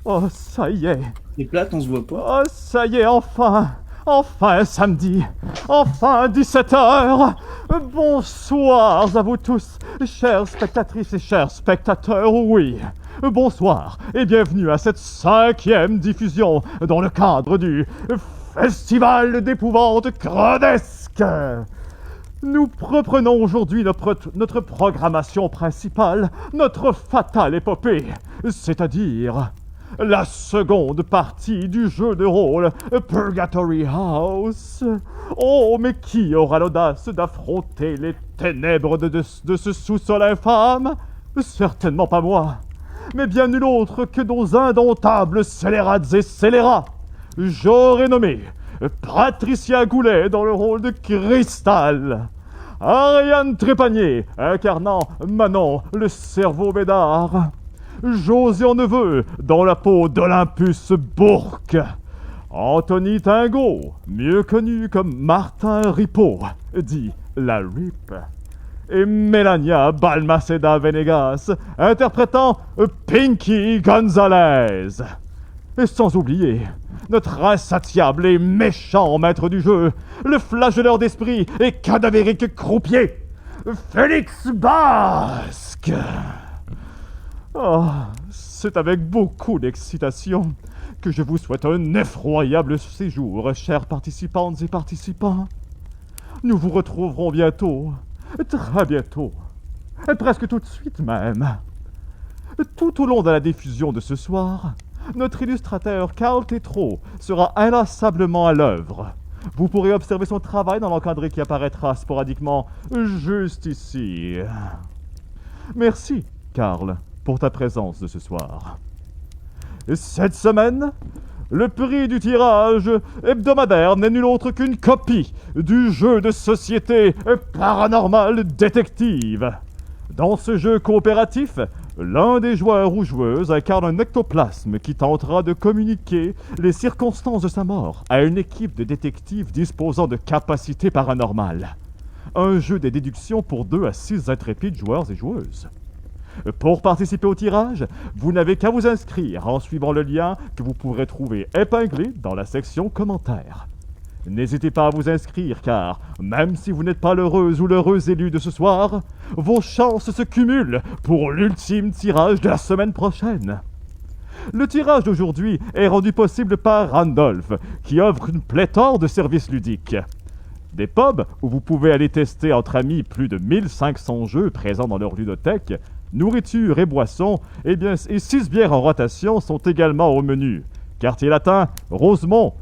Oh, ça y est. C'est plate, on se voit pas. Oh, ça y est, enfin. Enfin samedi. Enfin 17 heures. Bonsoir à vous tous, chères spectatrices et chers spectateurs, oui. Bonsoir et bienvenue à cette 5e diffusion dans le cadre du Festival d'épouvante gredesque. Nous reprenons aujourd'hui notre programmation principale, notre fatale épopée, c'est-à-dire la seconde partie du jeu de rôle Purgatory House. Oh, mais qui aura l'audace d'affronter les ténèbres de ce sous-sol infâme? Certainement pas moi, mais bien nul autre que nos indomptables scélérats et scélérats. J'aurais nommé Patricia Goulet dans le rôle de Cristal, Ariane Trépanier incarnant Manon, le cerveau bédard, Josian Neveu dans la peau d'Olympus Bourque, Anthony Tingot, mieux connu comme Martin Ripaud, dit la Rip, et Melania Balmaceda Venegas interprétant Pinky Gonzalez. Et sans oublier notre insatiable et méchant maître du jeu, le flagelleur d'esprit et cadavérique croupier, Félix Basque. Oh, c'est avec beaucoup d'excitation que je vous souhaite un effroyable séjour, chers participantes et participants. Nous vous retrouverons bientôt, très bientôt, presque tout de suite même. Tout au long de la diffusion de ce soir, notre illustrateur Carl Tétrault sera inlassablement à l'œuvre. Vous pourrez observer son travail dans l'encadré qui apparaîtra sporadiquement juste ici. Merci, Carl, pour ta présence de ce soir. Cette semaine, le prix du tirage hebdomadaire n'est nul autre qu'une copie du jeu de société Paranormal Détective. Dans ce jeu coopératif, l'un des joueurs ou joueuses incarne un ectoplasme qui tentera de communiquer les circonstances de sa mort à une équipe de détectives disposant de capacités paranormales. Un jeu de déduction pour 2 à 6 intrépides joueurs et joueuses. Pour participer au tirage, vous n'avez qu'à vous inscrire en suivant le lien que vous pourrez trouver épinglé dans la section commentaires. N'hésitez pas à vous inscrire car, même si vous n'êtes pas l'heureuse ou l'heureux élu de ce soir, vos chances se cumulent pour l'ultime tirage de la semaine prochaine. Le tirage d'aujourd'hui est rendu possible par Randolph, qui offre une pléthore de services ludiques. Des pubs où vous pouvez aller tester entre amis plus de 1500 jeux présents dans leur ludothèque, nourriture et boissons, et 6 bières en rotation sont également au menu. Quartier Latin, Rosemont,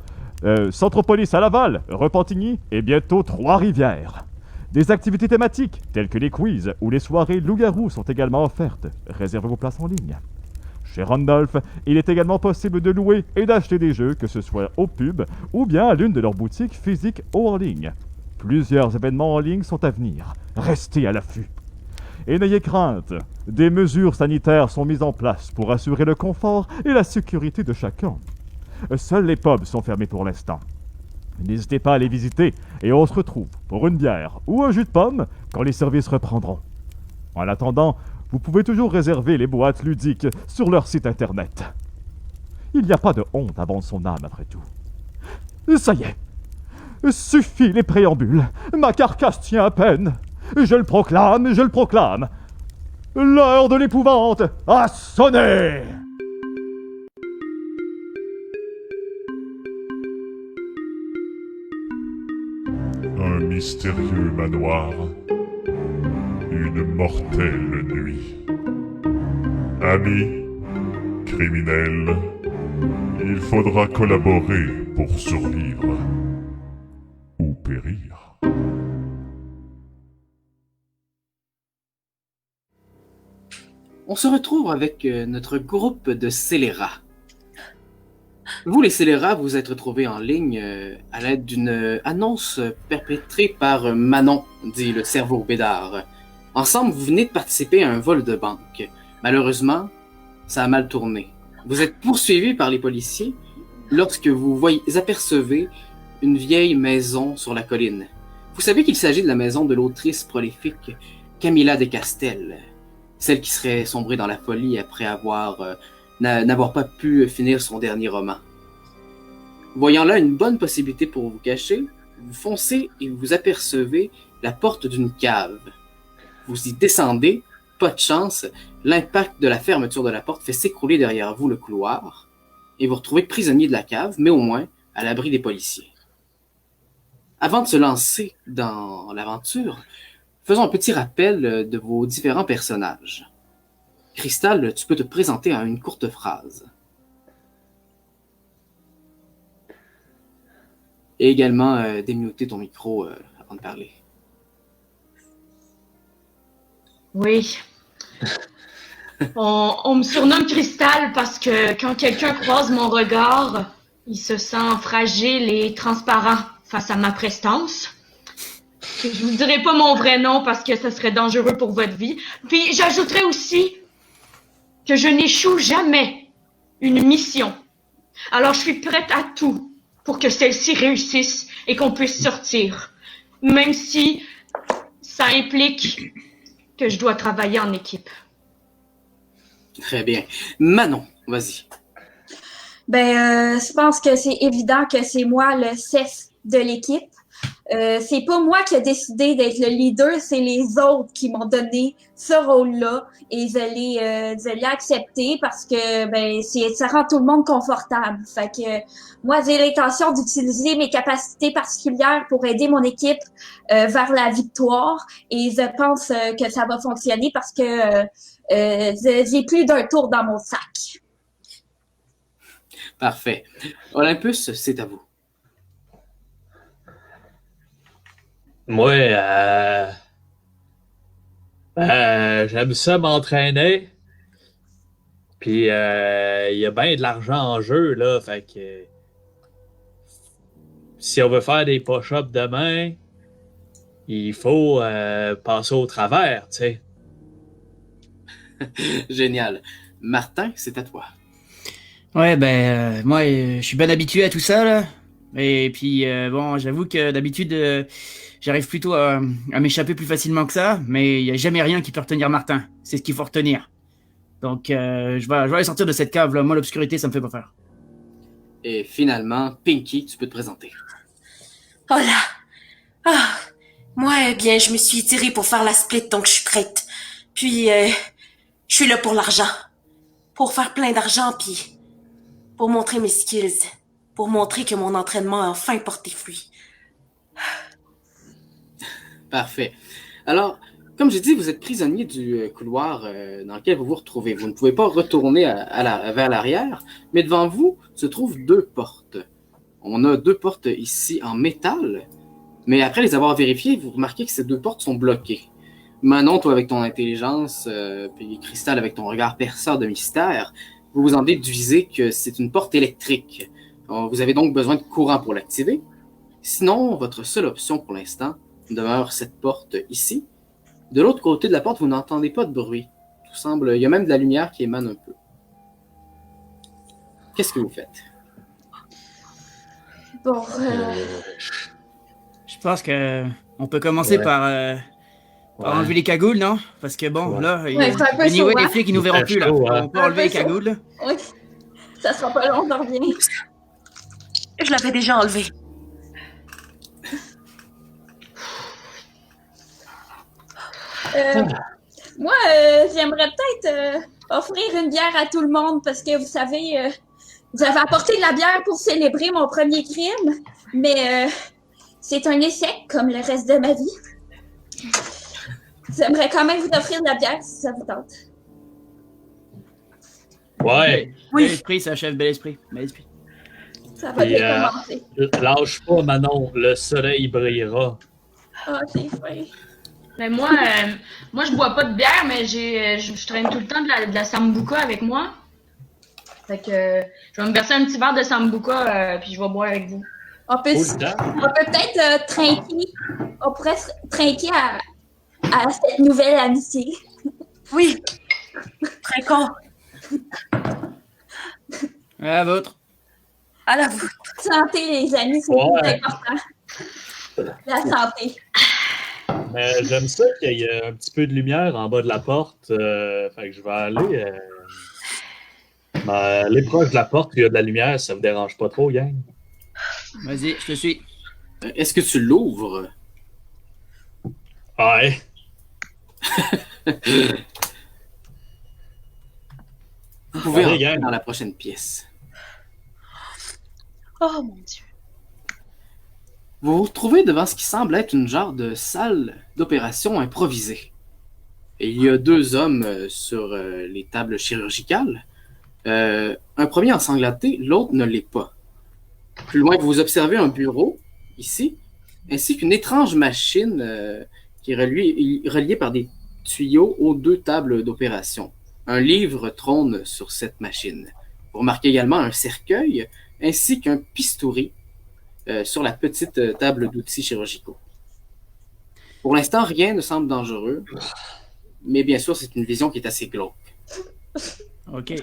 Centropolis à Laval, Repentigny et bientôt Trois-Rivières. Des activités thématiques telles que les quiz ou les soirées loup-garou sont également offertes. Réservez vos places en ligne. Chez Randolph, il est également possible de louer et d'acheter des jeux, que ce soit au pub ou bien à l'une de leurs boutiques physiques ou en ligne. Plusieurs événements en ligne sont à venir. Restez à l'affût. Et n'ayez crainte, des mesures sanitaires sont mises en place pour assurer le confort et la sécurité de chacun. Seuls les pubs sont fermés pour l'instant. N'hésitez pas à les visiter et on se retrouve pour une bière ou un jus de pomme quand les services reprendront. En attendant, vous pouvez toujours réserver les boîtes ludiques sur leur site internet. Il n'y a pas de honte à vendre son âme après tout. Ça y est, suffit les préambules, ma carcasse tient à peine. Je le proclame, l'heure de l'épouvante a sonné! Un mystérieux manoir, une mortelle nuit. Amis, criminels, il faudra collaborer pour survivre ou périr. On se retrouve avec notre groupe de scélérats. Vous, les scélérats, vous êtes retrouvés en ligne à l'aide d'une annonce perpétrée par Manon, dit le cerveau bédard. Ensemble, vous venez de participer à un vol de banque. Malheureusement, ça a mal tourné. Vous êtes poursuivis par les policiers lorsque vous apercevez une vieille maison sur la colline. Vous savez qu'il s'agit de la maison de l'autrice prolifique Camilla de Castel, celle qui serait sombrée dans la folie après avoir n'avoir pas pu finir son dernier roman. Voyant là une bonne possibilité pour vous cacher, vous foncez et vous apercevez la porte d'une cave. Vous y descendez, pas de chance, l'impact de la fermeture de la porte fait s'écrouler derrière vous le couloir, et vous retrouvez prisonnier de la cave, mais au moins à l'abri des policiers. Avant de se lancer dans l'aventure, faisons un petit rappel de vos différents personnages. Crystal, tu peux te présenter en une courte phrase. Et également démuter ton micro avant de parler. Oui. On me surnomme Cristal parce que quand quelqu'un croise mon regard, il se sent fragile et transparent face à ma prestance. Je vous dirai pas mon vrai nom parce que ça serait dangereux pour votre vie. Puis j'ajouterai aussi que je n'échoue jamais une mission. Alors je suis prête à tout pour que celle-ci réussisse et qu'on puisse sortir. Même si ça implique que je dois travailler en équipe. Très bien. Manon, vas-y. Je pense que c'est évident que c'est moi le chef de l'équipe. C'est pas moi qui ai décidé d'être le leader, c'est les autres qui m'ont donné ce rôle-là et je l'ai accepté parce que ça rend tout le monde confortable. Fait que moi j'ai l'intention d'utiliser mes capacités particulières pour aider mon équipe vers la victoire et je pense que ça va fonctionner parce que j'ai plus d'un tour dans mon sac. Parfait. Olympus, c'est à vous. Moi, j'aime ça m'entraîner. Puis, il y a bien de l'argent en jeu, là. Fait que si on veut faire des push-ups demain, il faut passer au travers, tu sais. Génial. Martin, c'est à toi. Ouais, moi, je suis bien habitué à tout ça, là. Et puis, j'avoue que d'habitude, j'arrive plutôt à m'échapper plus facilement que ça, mais il n'y a jamais rien qui peut retenir Martin. C'est ce qu'il faut retenir. Donc, je vais aller sortir de cette cave, là. Moi, l'obscurité, ça me fait pas peur. Et finalement, Pinky, tu peux te présenter. Oh là! Ah! Moi, je me suis tirée pour faire la split, donc je suis prête. Puis, je suis là pour l'argent. Pour faire plein d'argent, puis pour montrer mes skills. Pour montrer que mon entraînement a enfin porté fruit. Parfait. Alors, comme j'ai dit, vous êtes prisonnier du couloir dans lequel vous vous retrouvez. Vous ne pouvez pas retourner vers l'arrière, mais devant vous se trouvent deux portes. On a deux portes ici en métal, mais après les avoir vérifiées, vous remarquez que ces deux portes sont bloquées. Manon, toi avec ton intelligence, puis Crystal avec ton regard perçeur de mystère, vous vous en déduisez que c'est une porte électrique. Vous avez donc besoin de courant pour l'activer. Sinon, votre seule option pour l'instant demeure cette porte ici. De l'autre côté de la porte, vous n'entendez pas de bruit. Tout semble, il y a même de la lumière qui émane un peu. Qu'est-ce que vous faites? Bon, Je pense que on peut commencer par enlever les cagoules, non? Parce que là, il y a c'est un peu chaud, les flics qui nous verront plus, là. chaud, hein. On peut enlever les cagoules, là. oui, ça sera pas long d'en revenir. Je l'avais déjà enlevé. Moi, j'aimerais peut-être offrir une bière à tout le monde parce que vous savez, j'avais apporté de la bière pour célébrer mon premier crime, mais c'est un échec comme le reste de ma vie. J'aimerais quand même vous offrir de la bière si ça vous tente. Ouais. Bel esprit, ça, chef, bel esprit. Bel esprit. Ça va bien commencer. Lâche pas, Manon. Le soleil brillera. Ah, c'est vrai. Mais moi, je bois pas de bière, mais je traîne tout le temps de la sambuca avec moi. Fait que je vais me verser un petit verre de sambuca, puis je vais boire avec vous. On peut peut-être trinquer. On pourrait trinquer à cette nouvelle amitié. Oui. Très con. À la vôtre. À la vôtre. Santé, les amis, c'est plus important. La santé. Mais j'aime ça qu'il y ait un petit peu de lumière en bas de la porte. Fait que je vais aller Allez proche de la porte, il y a de la lumière, ça vous dérange pas trop, gang? Vas-y, je te suis. Est-ce que tu l'ouvres? Ouais. Vous pouvez Allez, entrer gang. dans la prochaine pièce. Oh mon Dieu. Vous vous retrouvez devant ce qui semble être une genre de salle d'opération improvisée. Et il y a 2 hommes sur les tables chirurgicales. Un premier ensanglanté, l'autre ne l'est pas. Plus loin, vous observez un bureau, ici, ainsi qu'une étrange machine qui est reliée par des tuyaux aux 2 tables d'opération. Un livre trône sur cette machine. Vous remarquez également un cercueil ainsi qu'un bistouri sur la petite table d'outils chirurgicaux. Pour l'instant, rien ne semble dangereux, mais bien sûr, c'est une vision qui est assez glauque. Ok.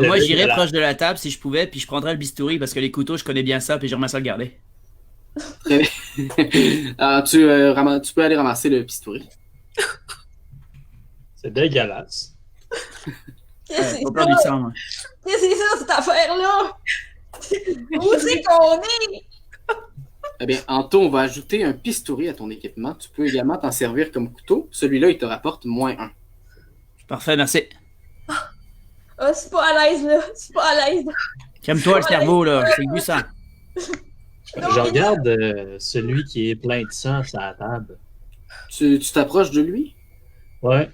Moi, j'irais proche de la table si je pouvais, puis je prendrais le bistouri parce que les couteaux, je connais bien ça, puis j'aimerais ça le garder. Très bien. Alors, tu peux aller ramasser le bistouri. C'est dégueulasse. Qu'est-ce que Pas peur du sang, moi. c'est ça, cette affaire-là? Où c'est qu'on est? Eh bien, Anto, on va ajouter un bistouri à ton équipement. Tu peux également t'en servir comme couteau. Celui-là, il te rapporte -1. Parfait, merci. Ah, c'est pas à l'aise, là. C'est pas à l'aise. Calme-toi, le cerveau, là. C'est le sang. Je regarde celui qui est plein de sang sur la table. Tu t'approches de lui? Ouais.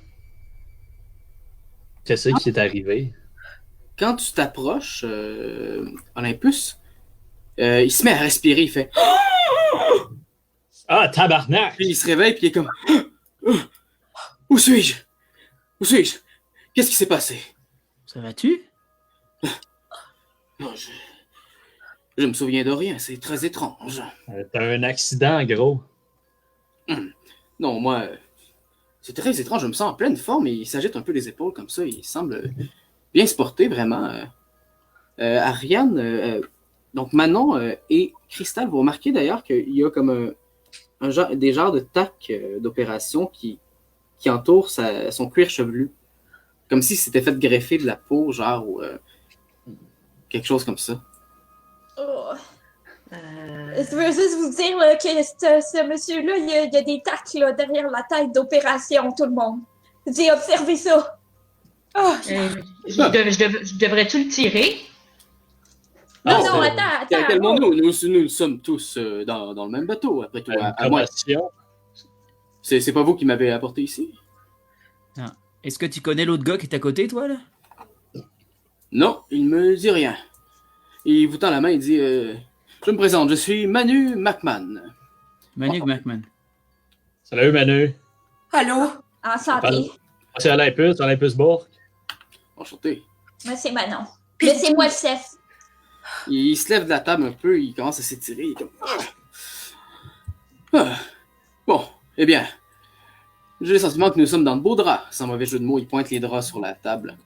Qu'est-ce qui est arrivé? Quand tu t'approches, Olympus, il se met à respirer. Il fait... Ah, tabarnak! Puis il se réveille, puis il est comme... Où suis-je? Où suis-je? Qu'est-ce qui s'est passé? Ça va-tu? Non, je me souviens de rien. C'est très étrange. T'as un accident, gros. Non, moi... C'est très étrange. Je me sens en pleine forme et il s'agite un peu les épaules comme ça. Il semble bien se porter, vraiment. Ariane... Donc Manon et Cristal, vous remarquez d'ailleurs qu'il y a comme des genres de tacs d'opération qui entourent son cuir chevelu. Comme si c'était fait greffer de la peau, genre, ou quelque chose comme ça. Oh. Je veux juste vous dire là, que ce monsieur-là, il y a des tacs là, derrière la tête d'opération, tout le monde. J'ai observé ça. Oh, Je devrais-tu le tirer? Non, Non, non, attends. Calmons-nous, nous sommes tous dans le même bateau, après tout. À moi, c'est pas vous qui m'avez apporté ici? Est-ce que tu connais l'autre gars qui est à côté, toi, là? Non, il me dit rien. Il vous tend la main, il dit je me présente, je suis Manu McMahon. Manu McMahon. Salut, Manu. allô? Enchanté. C'est Olympus Bourg. Enchanté. Moi, c'est Manon. Laissez-moi le chef. Il se lève de la table un peu, il commence à s'étirer. Il est comme... Bon, eh bien, j'ai le sentiment que nous sommes dans de beaux draps. Sans mauvais jeu de mots, il pointe les draps sur la table.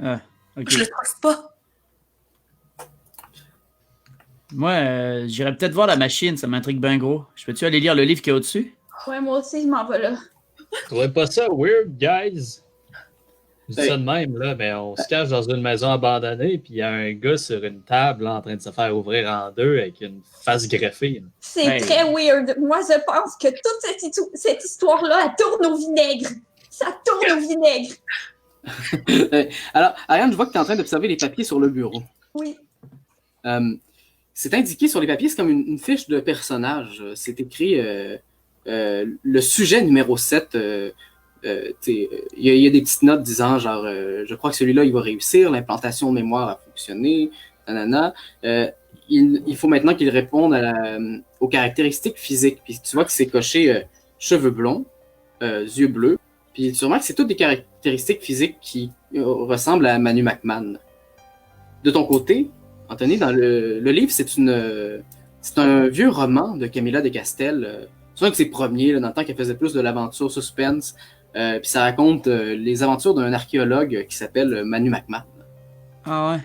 Ah, ok. Je le trouve pas. Moi, j'irais peut-être voir la machine, ça m'intrigue bien gros. Je peux-tu aller lire le livre qu'il y a au-dessus? Ouais, moi aussi, je m'en vais là. Vous trouvez pas ça weird, guys? Je dis ça de même, là, mais on se cache dans une maison abandonnée, puis il y a un gars sur une table là, en train de se faire ouvrir en deux avec une face greffée. C'est Hey. très weird. Moi, je pense que toute cette histoire-là, elle tourne au vinaigre. Ça tourne au vinaigre. Alors, Ariane, je vois que tu es en train d'observer les papiers sur le bureau. Oui. C'est indiqué sur les papiers, c'est comme une fiche de personnage. C'est écrit le sujet numéro 7. Il y a des petites notes disant genre je crois que celui-là il va réussir, l'implantation de mémoire a fonctionné, nanana. Il faut maintenant qu'il réponde aux caractéristiques physiques. Puis tu vois que c'est coché cheveux blonds, yeux bleus. Puis tu remarques que c'est toutes des caractéristiques physiques qui ressemblent à Manu McMahon. De ton côté, Anthony, dans le livre, c'est un vieux roman de Camilla de Castel. C'est un de ses premiers, là, dans le temps qu'elle faisait plus de l'aventure suspense. Puis ça raconte les aventures d'un archéologue qui s'appelle Manu McMahon. Ah ouais?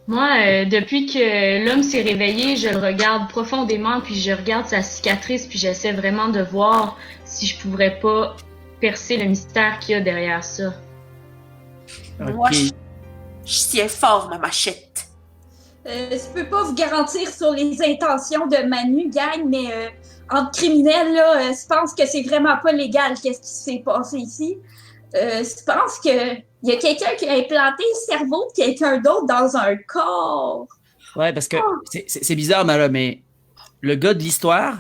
Moi, depuis que l'homme s'est réveillé, je le regarde profondément, puis je regarde sa cicatrice, puis j'essaie vraiment de voir si je pourrais pas percer le mystère qu'il y a derrière ça. Moi, Ok. je tiens fort ma machette. Je peux pas vous garantir sur les intentions de Manu, gang, mais entre criminels, là, je pense que c'est vraiment pas légal qu'est-ce qui s'est passé ici. Je pense que y a quelqu'un qui a implanté le cerveau de quelqu'un d'autre dans un corps. Ouais, parce que c'est bizarre, mais le gars de l'histoire,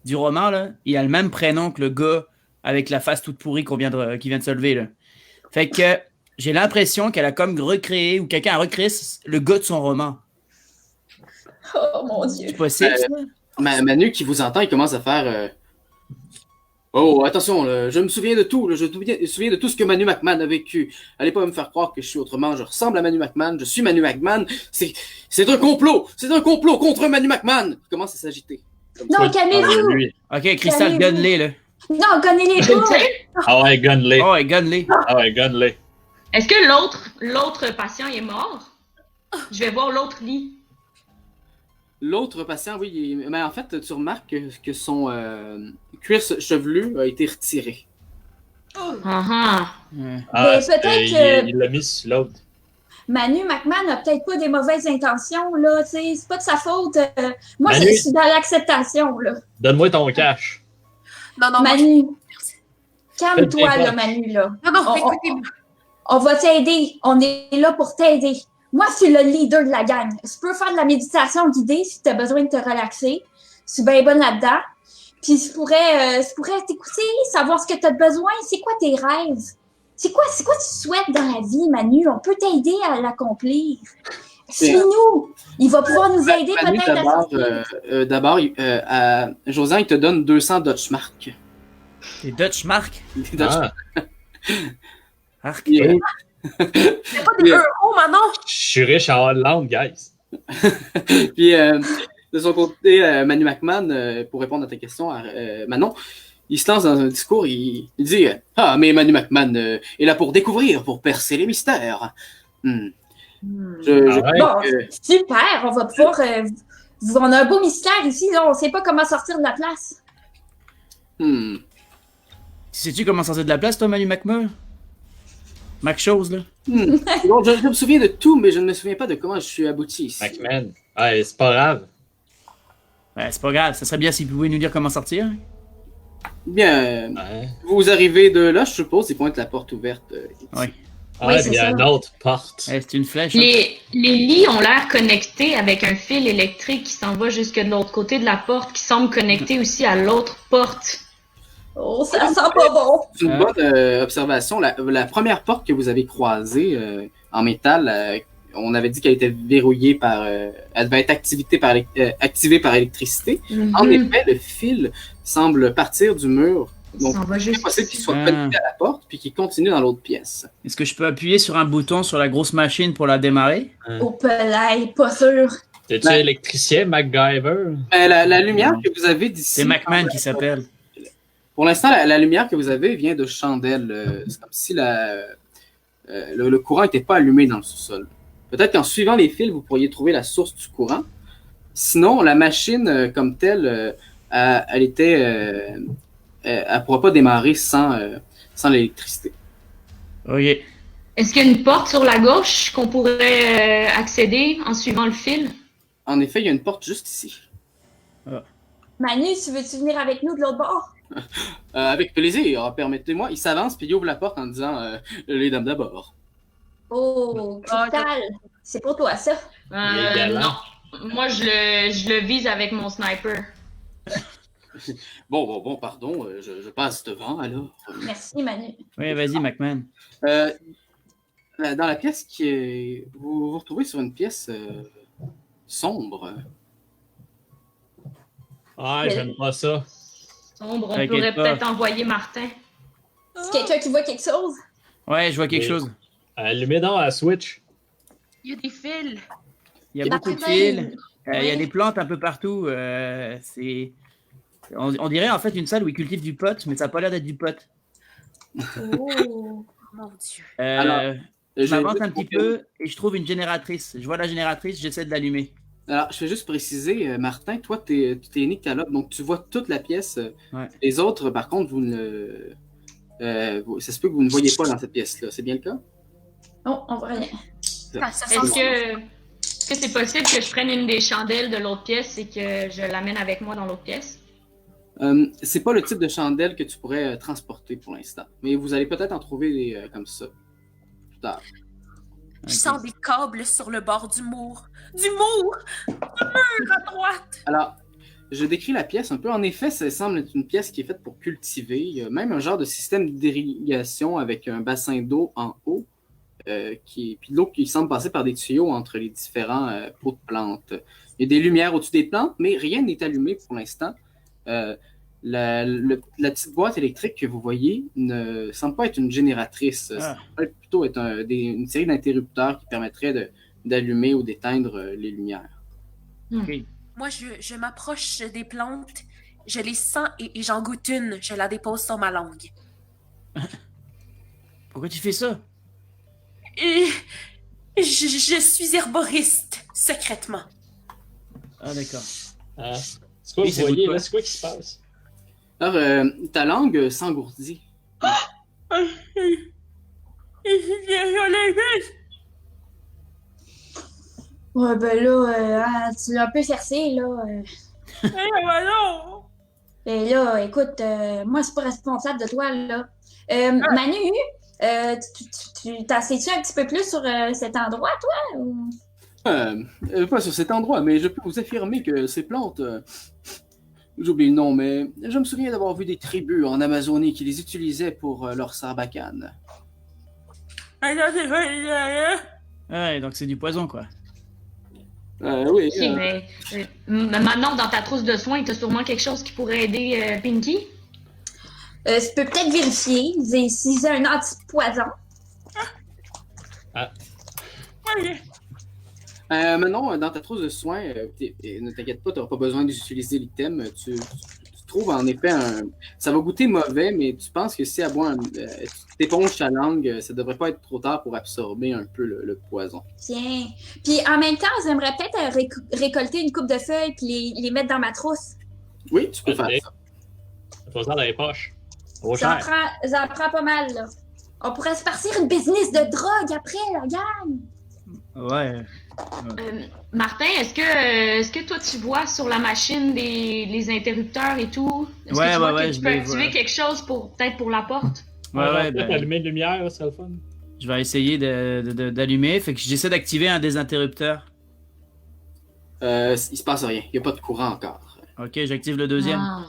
du roman, là, il a le même prénom que le gars avec la face toute pourrie qui vient de se lever, là. Fait que j'ai l'impression qu'elle a comme recréé, ou quelqu'un a recréé le gars de son roman. Oh mon Dieu. C'est possible, ça? Manu qui vous entend, il commence à faire Oh, attention, là, je me souviens de tout. Là, je me souviens de tout ce que Manu McMahon a vécu. Allez pas me faire croire que je suis autrement. Je ressemble à Manu McMahon. Je suis Manu McMahon. C'est un complot. C'est un complot contre Manu McMahon. Il commence à s'agiter. Non, calmez-vous. Lui. Ok, Crystal, gunley, là. Non, gagnez-les pas. Ah ouais, gunley. Oh, ouais, gunley. Ah ouais, gunley. Est-ce que l'autre patient est mort? Je vais voir l'autre lit. L'autre patient, oui, mais en fait, tu remarques que son cuir chevelu a été retiré. Ah Ouais. Ben, peut-être que- Il l'a mis sur l'autre. Manu McMahon a peut-être pas des mauvaises intentions, là, tu sais, c'est pas de sa faute. Moi, Manu- je suis dans l'acceptation, là. Donne-moi ton cash. Non, moi, Manu, calme-toi, Faites là, Manu, là. Non, non, On- écoutez-moi. On va t'aider. On est là pour t'aider. Moi, je suis le leader de la gang. Je peux faire de la méditation guidée si tu as besoin de te relaxer. Je suis bien bonne là-dedans. Puis je pourrais t'écouter, savoir ce que tu as besoin. C'est quoi tes rêves? C'est quoi tu souhaites dans la vie, Manu? On peut t'aider à l'accomplir. Suis-nous. Il va pouvoir nous aider Manu, peut-être à d'abord, sortir. Josan, il te donne 200 Dutch Mark. C'est Dutch Mark. Des Dutch Ah, Arc. Puis, C'est pas des euros, Manon. je suis riche en Hollande, guys. Puis, de son côté, Manu McMahon, pour répondre à ta question, Manon, il se lance dans un discours, il dit Ah, mais Manu McMahon est là pour découvrir, pour percer les mystères. Je Ah ouais? crois Bon, que super. On va pouvoir... on a un beau mystère ici. Là. On sait pas comment sortir de la place. Sais-tu comment sortir de la place, toi, Manu McMahon? Mac Chose, là. Bon, je me souviens de tout, mais je ne me souviens pas de comment je suis abouti ici. McMahon. Ouais, c'est pas grave. Ouais, c'est pas grave. Ça serait bien si vous pouviez nous dire comment sortir. Bien, Ouais. vous arrivez de là, je suppose, il pointe la porte ouverte. Ici. Ouais. Ah, Oui, puis c'est il y a ça. une autre porte. Ouais, c'est une flèche. hein. Les lits ont l'air connectés avec un fil électrique qui s'en va jusque de l'autre côté de la porte, qui semble connecté aussi à l'autre porte. Oh, ça sent pas bon. C'est une bonne observation. La première porte que vous avez croisée en métal, on avait dit qu'elle était verrouillée par... elle devait être activée par électricité. En effet, le fil semble partir du mur. Donc, s'en va c'est juste possible qu'il ici. soit connecté à la porte puis qu'il continue dans l'autre pièce. Est-ce que je peux appuyer sur un bouton sur la grosse machine pour la démarrer? Au pelay, pas sûr. T'es-tu Ben- électricien, MacGyver? Mais la lumière que vous avez d'ici... C'est McMahon qui s'appelle. Pour l'instant, la lumière que vous avez vient de chandelles. C'est comme si le courant n'était pas allumé dans le sous-sol. Peut-être qu'en suivant les fils, vous pourriez trouver la source du courant. Sinon, la machine comme telle, elle ne pourra pas démarrer sans l'électricité. Ok. Est-ce qu'il y a une porte sur la gauche qu'on pourrait accéder en suivant le fil? En effet, il y a une porte juste ici. Manu, tu veux-tu venir avec nous de l'autre bord? Avec plaisir, permettez-moi. Il s'avance puis il ouvre la porte en disant les dames d'abord. Oh, Cristal, c'est pour toi ça. Il est galant. Non. Moi, je le vise avec mon sniper. Bon, pardon, je passe devant alors. Merci, Manu. Oui, vas-y, McMahon. Dans la pièce vous vous retrouvez sur une pièce sombre. Ah, j'aime pas ça. Sombre, on T'inquiète pourrait pas. peut-être envoyer Martin. C'est quelqu'un qui voit quelque chose? Ouais, je vois quelque Oui. chose. Allumez donc la Switch. Il y a des fils. Il y a La beaucoup de protéine. fils. Il y a des plantes un peu partout. On dirait en fait une salle où ils cultivent du pot, mais ça n'a pas l'air d'être du pot. Oh, mon Dieu. Alors, Je m'avance un petit peu et je trouve une génératrice. Je vois la génératrice, j'essaie de l'allumer. Alors, je vais juste préciser, Martin, toi, tu es nyctalope, donc tu vois toute la pièce. Ouais. Les autres, par contre, ça se peut que vous ne voyez pas dans cette pièce-là. C'est bien le cas? Oh, on voit rien. Ah, ça Est-ce sent que c'est possible que je prenne une des chandelles de l'autre pièce et que je l'amène avec moi dans l'autre pièce? C'est pas le type de chandelle que tu pourrais transporter pour l'instant. Mais vous allez peut-être en trouver des comme ça. Plus tard. Je sens des câbles sur le bord du mur. Du mur! Du mur à droite! Alors, je décris la pièce un peu. En effet, ça semble être une pièce qui est faite pour cultiver. Il y a même un genre de système d'irrigation avec un bassin d'eau en haut, puis de l'eau qui semble passer par des tuyaux entre les différents pots de plantes. Il y a des lumières au-dessus des plantes, mais rien n'est allumé pour l'instant. La petite boîte électrique que vous voyez ne semble pas être une génératrice. Ça semble plutôt être une série d'interrupteurs qui permettraient d'allumer ou d'éteindre les lumières. Ok. Moi, je m'approche des plantes, je les sens et j'en goûte une. Je la dépose sur ma langue. Pourquoi tu fais ça? Et je suis herboriste, secrètement. Ah, d'accord. Ah. C'est quoi, Oui, vous ça goûte voyez, quoi? là? C'est quoi qui se passe? Alors, ta langue s'engourdit. Ouais, ben là, tu l'as un peu cercé, là. Et là, écoute, moi, je suis pas responsable de toi, là. Manu, tu t'en sais-tu un petit peu plus sur cet endroit, toi? Ou... Pas sur cet endroit, mais je peux vous affirmer que ces plantes... j'oublie le nom, mais je me souviens d'avoir vu des tribus en Amazonie qui les utilisaient pour leur sarbacane. Ouais, donc c'est du poison, quoi. Oui. Ok, mais maintenant, dans ta trousse de soins, t'as sûrement quelque chose qui pourrait aider Pinky? Je peux peut-être vérifier si c'est un antipoison. Maintenant, dans ta trousse de soins, ne t'inquiète pas, tu n'auras pas besoin d'utiliser l'item. Tu trouves en effet ça va goûter mauvais, mais tu penses que si elle boit tu t'éponges ta langue, ça devrait pas être trop tard pour absorber un peu le poison. Tiens. Puis en même temps, j'aimerais peut-être récolter une coupe de feuilles puis les mettre dans ma trousse. Oui, tu peux faire ça. Faut ça dans les poches. Trop J'en cher. prends pas mal, là. On pourrait se partir une business de drogue après, la gang. Ouais. Martin, est-ce que toi tu vois sur la machine les interrupteurs et tout? Est-ce que tu vois que tu peux activer quelque chose peut-être pour la porte? Ouais, ben, Allumer une lumière, c'est le fun. je vais essayer d'allumer. Fait que j'essaie d'activer un des interrupteurs. Il se passe rien. Il n'y a pas de courant encore. Ok, j'active le deuxième. Ah.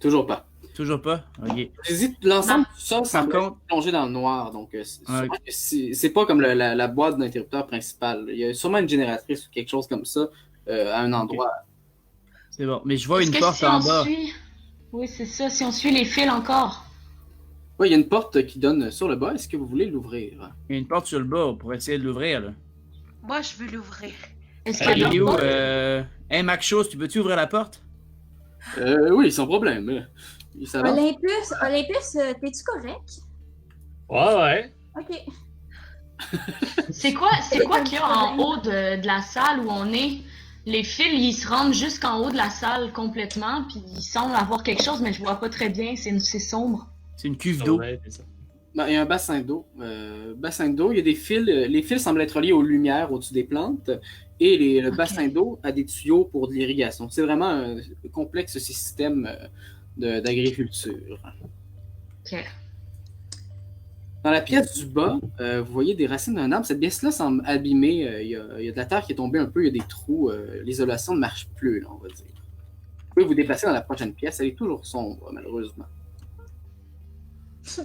Toujours pas. Toujours pas? Ok. L'ensemble du sol Par semble contre- plongé dans le noir, donc c'est pas comme la boîte d'interrupteur principale. Il y a sûrement une génératrice ou quelque chose comme ça à un endroit. C'est bon. Mais je vois Est-ce une que porte si en on bas. suit... Oui, c'est ça, si on suit les fils encore. Oui, il y a une porte qui donne sur le bas. Est-ce que vous voulez l'ouvrir? Il y a une porte sur le bas pour essayer de l'ouvrir, là. Moi, je veux l'ouvrir. Est-ce Il qu'il y a est où? d'autres portes? Hey, Mac Chose, tu peux-tu ouvrir la porte? Oui, sans problème. Ça va? Olympus, t'es-tu correct? Ouais. Ok. C'est quoi qu'il y a en haut de la salle où on est? Les fils, ils se rendent jusqu'en haut de la salle complètement, puis il semble avoir quelque chose, mais je vois pas très bien, c'est sombre. C'est une cuve d'eau. Ouais, c'est ça. Il y a un bassin d'eau. Il y a des fils. Les fils semblent être reliés aux lumières au-dessus des plantes. Et le bassin d'eau a des tuyaux pour de l'irrigation. C'est vraiment un complexe système d'agriculture. Ok. Dans la pièce du bas, vous voyez des racines d'un arbre. Cette pièce-là semble abîmée. Il y a de la terre qui est tombée un peu. Il y a des trous. L'isolation ne marche plus, là, on va dire. Vous pouvez vous déplacer dans la prochaine pièce. Elle est toujours sombre, malheureusement. C'est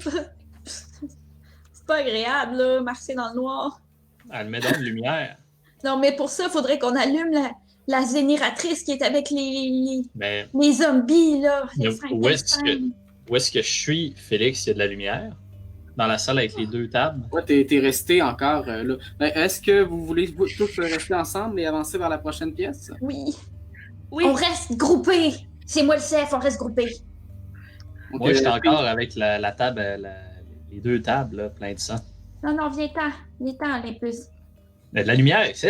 pas agréable, là, marcher dans le noir. Elle met dans de lumière. Non, mais pour ça, il faudrait qu'on allume la génératrice qui est avec les Mais zombies, là. Les où est-ce que je suis, Félix? Il y a de la lumière? Dans la salle avec les deux tables? Ouais, t'es resté encore là. Est-ce que vous voulez tous rester ensemble et avancer vers la prochaine pièce? Oui. Oui. On reste groupés. C'est moi le chef, on reste groupés. Donc, Moi, j'étais encore avec la table, les deux tables, là, plein de sang. Non, viens-t'en, Olympus. Il y a de la lumière ici.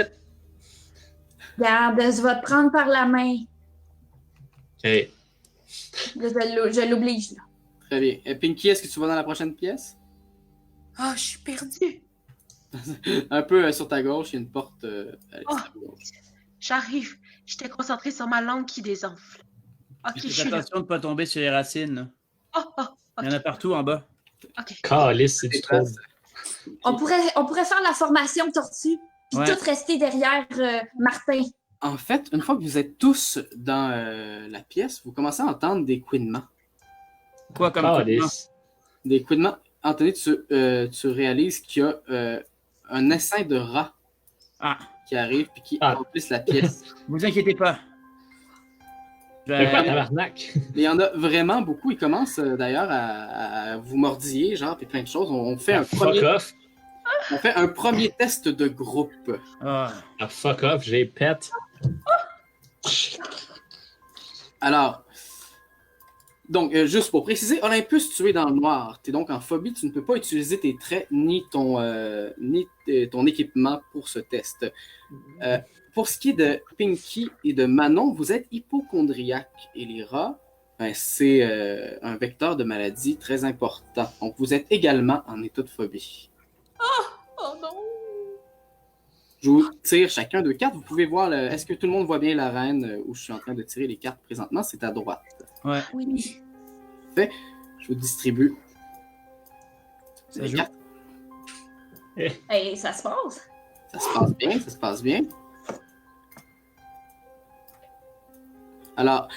Regarde, je vais te prendre par la main. OK. Je l'oblige, là. Très bien. Pinky, est-ce que tu vas dans la prochaine pièce? Ah, je suis perdue. Un peu sur ta gauche, il y a une porte à Oh, l'extrême gauche. j'arrive. J'étais concentrée sur ma langue qui désenfle. Ok, je Fais suis là. attention de ne pas tomber sur les racines. Là. Oh, Il y en a partout en bas. ok. Calice, c'est du trouble. On pourrait faire la formation tortue, puis Ouais. tout rester derrière Martin. En fait, une fois que vous êtes tous dans la pièce, vous commencez à entendre des couinements. Quoi comme couinement? Calice. Des couinements. Anthony, tu réalises qu'il y a un essaim de rats Ah, qui arrive puis qui Ah. remplissent la pièce. vous inquiétez pas. Mais quoi, Je- tabarnak? Mais il y en a vraiment beaucoup. Ils commencent d'ailleurs à vous mordiller, genre, puis plein de choses. On fait Fuck off. un premier test de groupe. Ah, Ah, fuck off, j'ai pète. Alors, donc, juste pour préciser, Olympus, tu es dans le noir. Tu es donc en phobie. Tu ne peux pas utiliser tes traits ni ton équipement pour ce test. Pour ce qui est de Pinky et de Manon, vous êtes hypochondriaque. Et les rats, ben, c'est un vecteur de maladie très important. Donc, vous êtes également en état de phobie. Oh non. Je vous tire chacun 2 cartes. Vous pouvez voir, est-ce que tout le monde voit bien l'arène où je suis en train de tirer les cartes présentement? C'est à droite. ouais. Oui. Je vous distribue Ça les joue. cartes. Hey, ça se passe. Ça se passe bien, ça se passe bien. Alors,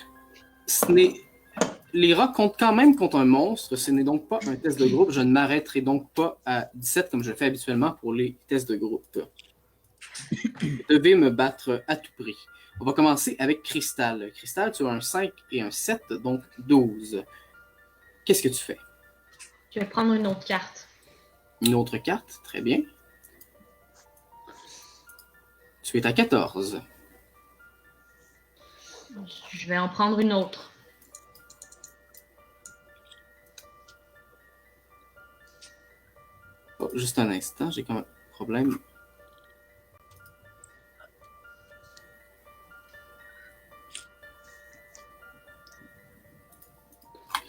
les rats comptent quand même contre un monstre. Ce n'est donc pas un test de groupe. Je ne m'arrêterai donc pas à 17 comme je le fais habituellement pour les tests de groupe. Vous devez me battre à tout prix. On va commencer avec Cristal. Cristal, tu as un 5 et un 7, donc 12. Qu'est-ce que tu fais? Je vais prendre une autre carte. Une autre carte, très bien. Tu es à 14. Je vais en prendre une autre. Oh, juste un instant, j'ai comme un problème.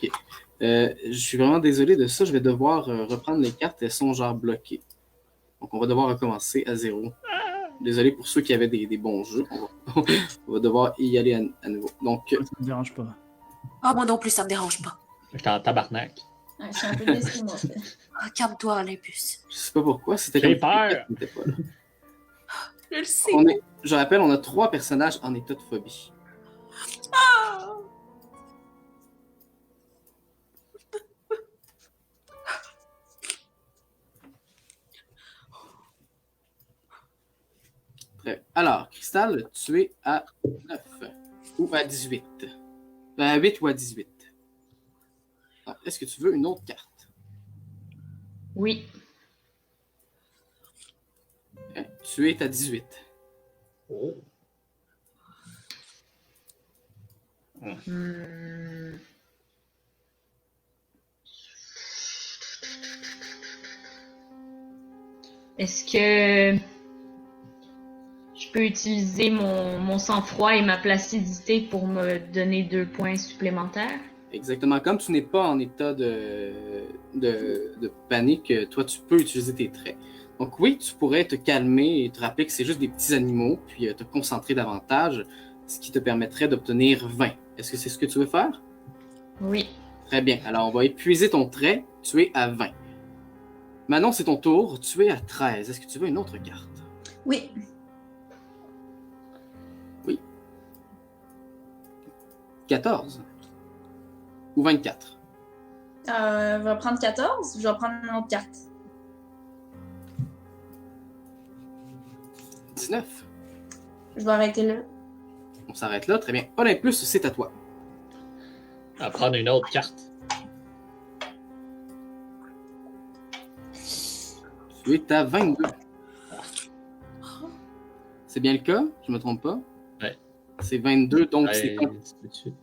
Ok. Je suis vraiment désolé de ça. Je vais devoir reprendre les cartes. Elles sont genre bloquées. Donc, on va devoir recommencer à 0. Désolé pour ceux qui avaient des bons jeux. On va devoir y aller à nouveau. Donc, Ça me dérange pas. Ah, moi non plus, ça me dérange pas. J'étais en tabarnak. Ouais, je suis un peu déçue, moi. Ah, calme-toi, Olympus. je sais pas pourquoi. C'était J'ai comme si les peur. cartes n'étaient pas là. Je le sais. Je rappelle, on a 3 personnages en état de phobie. Ah! Très. Alors, Cristal, tu es à 9 ou à 18. À 8 ou à 18. Ah, est-ce que tu veux une autre carte? Oui. Tu es à 18. Oh. Hmm. Est-ce que je peux utiliser mon sang-froid et ma placidité pour me donner 2 points supplémentaires? Exactement. Comme tu n'es pas en état de panique, toi, tu peux utiliser tes traits. Donc oui, tu pourrais te calmer et te rappeler que c'est juste des petits animaux, puis te concentrer davantage, ce qui te permettrait d'obtenir 20. Est-ce que c'est ce que tu veux faire? Oui. Très bien. Alors, on va épuiser ton trait. Tu es à 20. Manon, c'est ton tour. Tu es à 13. Est-ce que tu veux une autre carte? Oui. 14. Ou 24. Je vais prendre 14. Je vais prendre une autre carte. 19. Je vais arrêter là. On s'arrête là. Très bien. Olympus, c'est à toi. À prendre une autre carte. Tu es à 22. C'est bien le cas? Je me trompe pas? Ouais. C'est 22, donc Hey, c'est...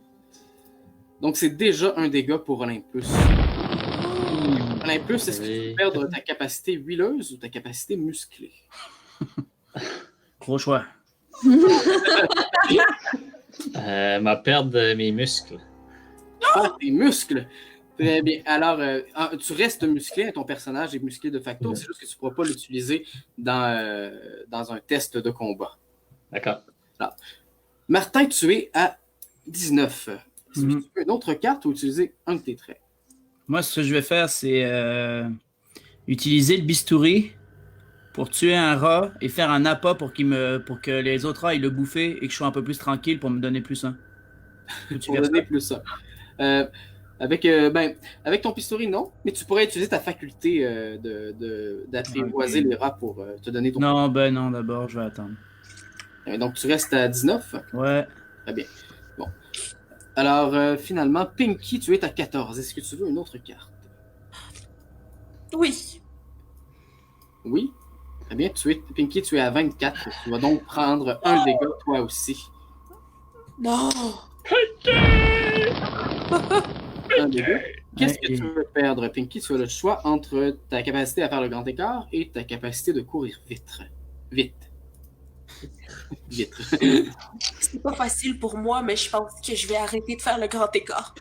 Donc c'est déjà un dégât pour Olympus. Olympus, est-ce que tu veux perdre ta capacité huileuse ou ta capacité musclée? Gros choix. Ma perte de mes muscles. Ah, tes muscles! Très bien. Alors, tu restes musclé, ton personnage est musclé de facto, c'est juste que tu ne pourras pas l'utiliser dans un test de combat. D'accord. Alors, Martin, tu es à 19. Est-ce que tu veux une autre carte ou utiliser un de tes traits? Moi, ce que je vais faire, c'est utiliser le bistouri pour tuer un rat et faire un appât pour que les autres rats aillent le bouffer et que je sois un peu plus tranquille pour me donner plus un. Pour donner plus ça. Avec ton pistolet, non, mais tu pourrais utiliser ta faculté d'apprivoiser les rats pour te donner ton... Non, non, d'abord, je vais attendre. Donc, tu restes à 19? Ouais. Très bien. Bon. Alors, finalement, Pinky, tu es à 14. Est-ce que tu veux une autre carte? Oui. Oui? Très bien. Pinky, tu es à 24. Tu vas donc prendre un dégât, toi aussi. Non. Un dégât. Qu'est-ce que tu veux perdre, Pinky? Tu as le choix entre ta capacité à faire le grand écart et ta capacité de courir vite. Vite. C'est pas facile pour moi, mais je pense que je vais arrêter de faire le grand écart.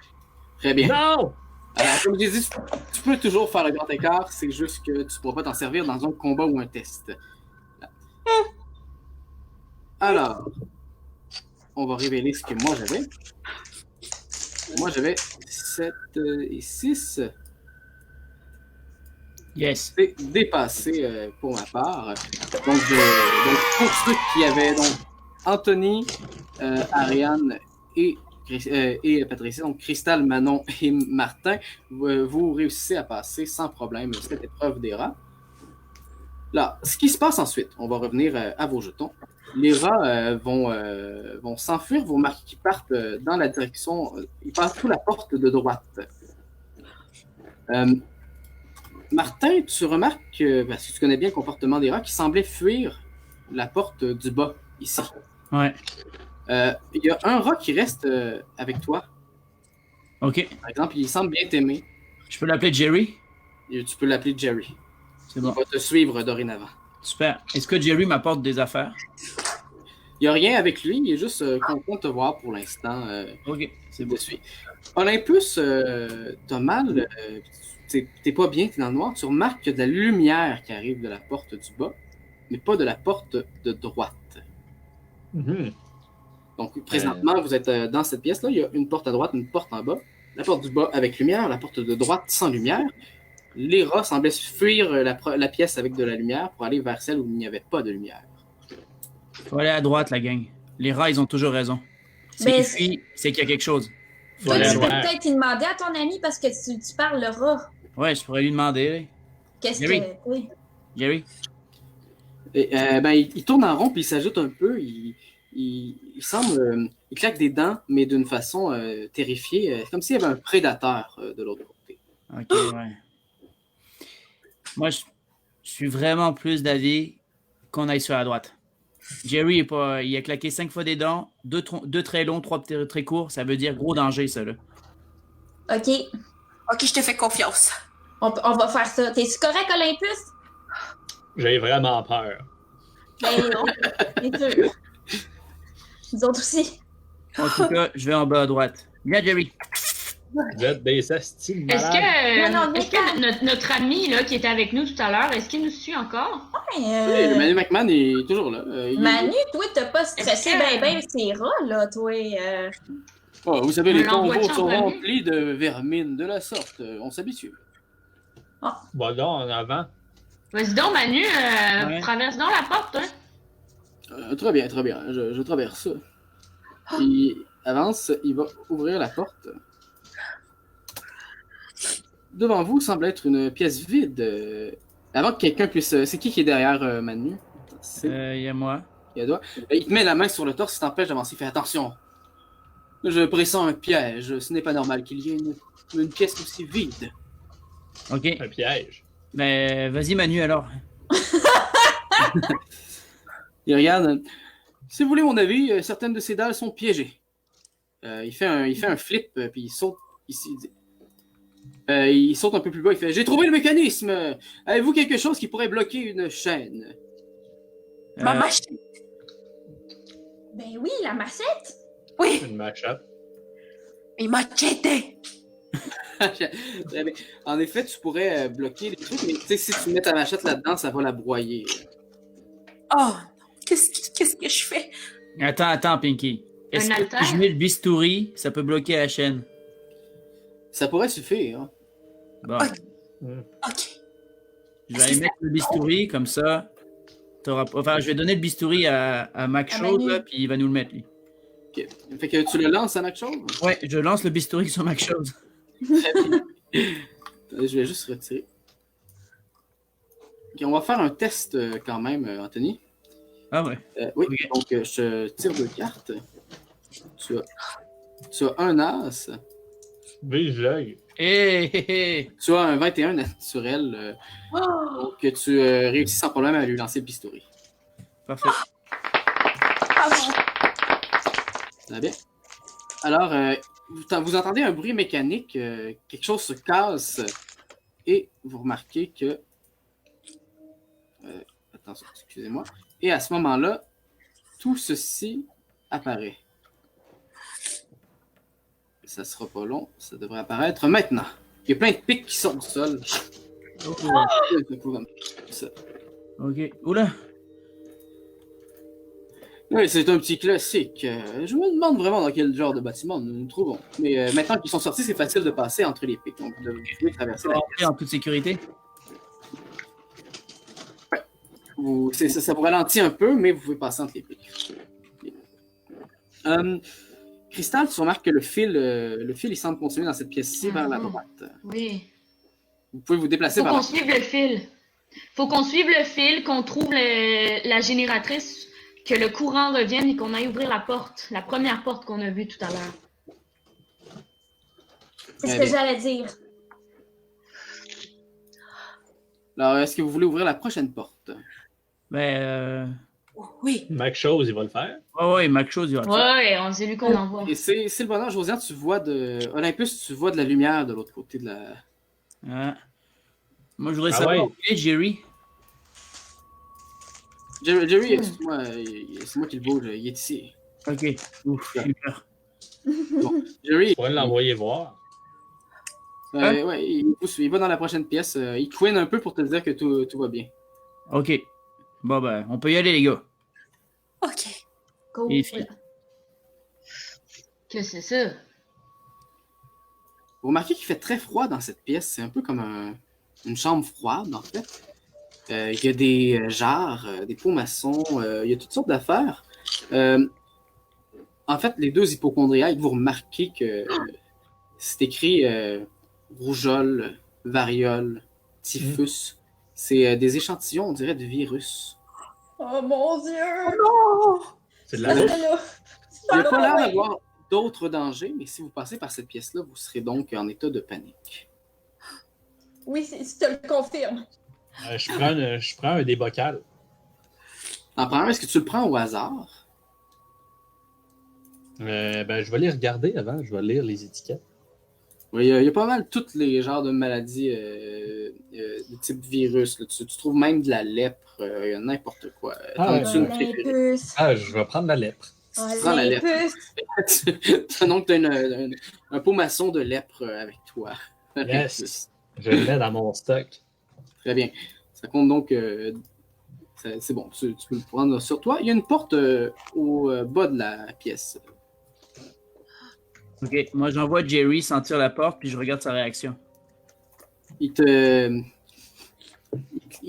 Très bien. Non! Alors, comme je dis, tu peux toujours faire le grand écart, c'est juste que tu ne pourras pas t'en servir dans un combat ou un test. Alors, on va révéler ce que moi j'avais. Moi j'avais 7 et 6. Yes. C'est dépassé pour ma part. Donc, pour ceux qui avaient donc Anthony, Ariane et Patricia, donc Cristal, Manon et Martin, vous réussissez à passer sans problème cette épreuve des rats. Là, ce qui se passe ensuite, on va revenir à vos jetons. Les rats vont s'enfuir, vous remarquez qu'ils partent dans la direction, ils partent sous la porte de droite. Martin, tu remarques, parce que tu connais bien le comportement des rats, qui semblaient fuir la porte du bas, ici. Ouais. Il y a un rat qui reste avec toi. Ok. Par exemple, il semble bien t'aimer. Je peux l'appeler Jerry? Et tu peux l'appeler Jerry. C'est bon. Il va te suivre dorénavant. Super. Est-ce que Jerry m'apporte des affaires? Il n'y a rien avec lui, il est juste content de te voir pour l'instant. Ok, c'est bon. Olympus, t'as mal, t'es pas bien, t'es dans le noir. Tu remarques qu'il y a de la lumière qui arrive de la porte du bas, mais pas de la porte de droite. Mm-hmm. Donc, présentement, vous êtes dans cette pièce-là. Il y a une porte à droite, une porte en bas. La porte du bas avec lumière, la porte de droite sans lumière. Les rats semblaient fuir la pièce avec de la lumière pour aller vers celle où il n'y avait pas de lumière. Faut aller à droite, la gang. Les rats, ils ont toujours raison. C'est Mais- qu'ils fuient, c'est qu'il y a quelque chose. Faut Toi, aller à tu peux droite. peut-être y demander à ton ami parce que tu parles le rat. Ouais, je pourrais lui demander. Là. Qu'est-ce Jerry. que. Oui. Jerry? Et, il tourne en rond puis il s'ajoute un peu. Il semble. Il claque des dents, mais d'une façon terrifiée, comme s'il y avait un prédateur de l'autre côté. Ok, ouais. Moi, je suis vraiment plus d'avis qu'on aille sur la droite. Jerry, il a claqué 5 fois des dents, 2 très longs, 3 très courts. Ça veut dire gros danger, ça, là. OK. Ok, je te fais confiance. On va faire ça. T'es-tu correct, Olympus? J'ai vraiment peur. Ben, c'est sûr. Nous autres aussi. En tout cas, je vais en bas à droite. Viens, Jerry. Vous êtes des astiles Est-ce malades. que, est-ce que notre ami là, qui était avec nous tout à l'heure, est-ce qu'il nous suit encore? Ouais, Oui, Manu McMahon est toujours là. Manu, toi, t'as pas stressé Est-ce que- ben ces rats, là, toi. Oh, vous savez, les On l'envoie tombeaux en sont premier? remplis de vermine de la sorte. On s'habitue. Va donc en avant. Vas-y donc, Manu, Ouais. traverse donc la porte, hein? Très bien, très bien. Je traverse. Il avance, il va ouvrir la porte. Devant vous semble être une pièce vide. Avant que quelqu'un puisse... C'est qui est derrière Manu? Il y a moi. Il te met la main sur le torse, il t'empêche d'avancer. Fais attention. Je pressens un piège. Ce n'est pas normal qu'il y ait une pièce aussi vide. Ok. Un piège. Ben, vas-y, Manu, alors. Il regarde. Si vous voulez mon avis, certaines de ces dalles sont piégées. Il fait un flip, puis il saute ici. Il saute un peu plus bas, il fait « J'ai trouvé le mécanisme! Avez-vous quelque chose qui pourrait bloquer une chaîne? » Ma machette. Ben oui, la machette. Oui, Une match-up. et machette. Très bien. En effet, tu pourrais bloquer les trucs, mais tu sais, si tu mets ta machette là-dedans, ça va la broyer. Oh non, qu'est-ce que je fais? Attends, Pinky. Est-ce Un que haltère? si je mets le bistouri, ça peut bloquer la chaîne? Ça pourrait suffire. Hein. Bon, Ok. Ok. je vais aller mettre le bistouri, comme ça. Enfin, je vais donner le bistouri à Mac À Chose, Manu. là, puis il va nous le mettre, lui. Ok. Fait que tu le lances à Mac Chose? Ouais, je lance le bistouri sur Mac Chose. Attendez, je vais juste retirer. Ok, on va faire un test quand même, Anthony. Ah ouais. Oui, Ok. donc je tire 2 cartes. Tu as un as. Vise l'œil. Hé! Tu as un 21 naturel. Donc tu réussis sans problème à lui lancer le pistolet. Parfait. Ça va bien? Alors, vous entendez un bruit mécanique, quelque chose se casse, et vous remarquez que... attention, excusez-moi. Et à ce moment-là, tout ceci apparaît. Ça sera pas long, ça devrait apparaître maintenant. Il y a plein de pics qui sortent du sol. Ça. Ok. Oula! Oui, c'est un petit classique. Je me demande vraiment dans quel genre de bâtiment nous nous trouvons. Mais maintenant qu'ils sont sortis, c'est facile de passer entre les pics. Donc, vous pouvez traverser la Rentrer en toute sécurité. ça vous ralentit un peu, mais vous pouvez passer entre les pics. Cristal, tu remarques que le fil, il semble continuer dans cette pièce-ci vers la droite. Oui. Vous pouvez vous déplacer Faut vers qu'on la suive le fil. Faut qu'on suive le fil, qu'on trouve la génératrice, que le courant revienne et qu'on aille ouvrir la porte. La première porte qu'on a vue tout à l'heure. C'est ce Très que bien. j'allais dire. Alors, est-ce que vous voulez ouvrir la prochaine porte? Ben, Oui. Mac Chose, il va le faire. ouais, Mac Chose, il va le faire. Ouais, on sait lui qu'on envoie. Et c'est le bonheur, Josiane, tu vois Olympus, tu vois de la lumière de l'autre côté de la... Ah. Moi, je voudrais Ah savoir ouais. où est Jerry. Jerry, excuse-moi, c'est moi qui le bouge, il est ici. Ok. Ouf, j'ai peur. Jerry, Tu pourrais l'envoyer voir. ouais, il va dans la prochaine pièce, il couine un peu pour te dire que tout va bien. Ok. Bon, ben, on peut y aller, les gars. Ok. Go. Et filles. Que c'est ça? Vous remarquez qu'il fait très froid dans cette pièce, c'est un peu comme une chambre froide en fait. Il y a des jarres, des pots maçons, il y a toutes sortes d'affaires. En fait, les deux hypochondriaques, vous remarquez que c'est écrit rougeole, variole, typhus. C'est des échantillons, on dirait, de virus. Oh mon Dieu! C'est de la Il Ah, n'y a pas l'air d'avoir d'autres dangers, mais si vous passez par cette pièce-là, vous serez donc en état de panique. Oui, je te le confirme. Je prends un des bocals. En première, est-ce que tu le prends au hasard? Ben, je vais les regarder avant. Je vais lire les étiquettes. Oui, il y a pas mal tous les genres de maladies de type virus. Là. Tu trouves même de la lèpre, il y a n'importe quoi. Ah, T'en as-tu une préférée? Olympus. Ah, je vais prendre la lèpre. Prends la lèpre. Olympus. Donc, tu as un pot maçon de lèpre avec toi. Yes. Je le mets dans mon stock. Très bien. Ça compte donc. C'est bon, tu peux le prendre sur toi. Il y a une porte au bas de la pièce. Ok. Moi, j'envoie Jerry sentir la porte, puis je regarde sa réaction. Il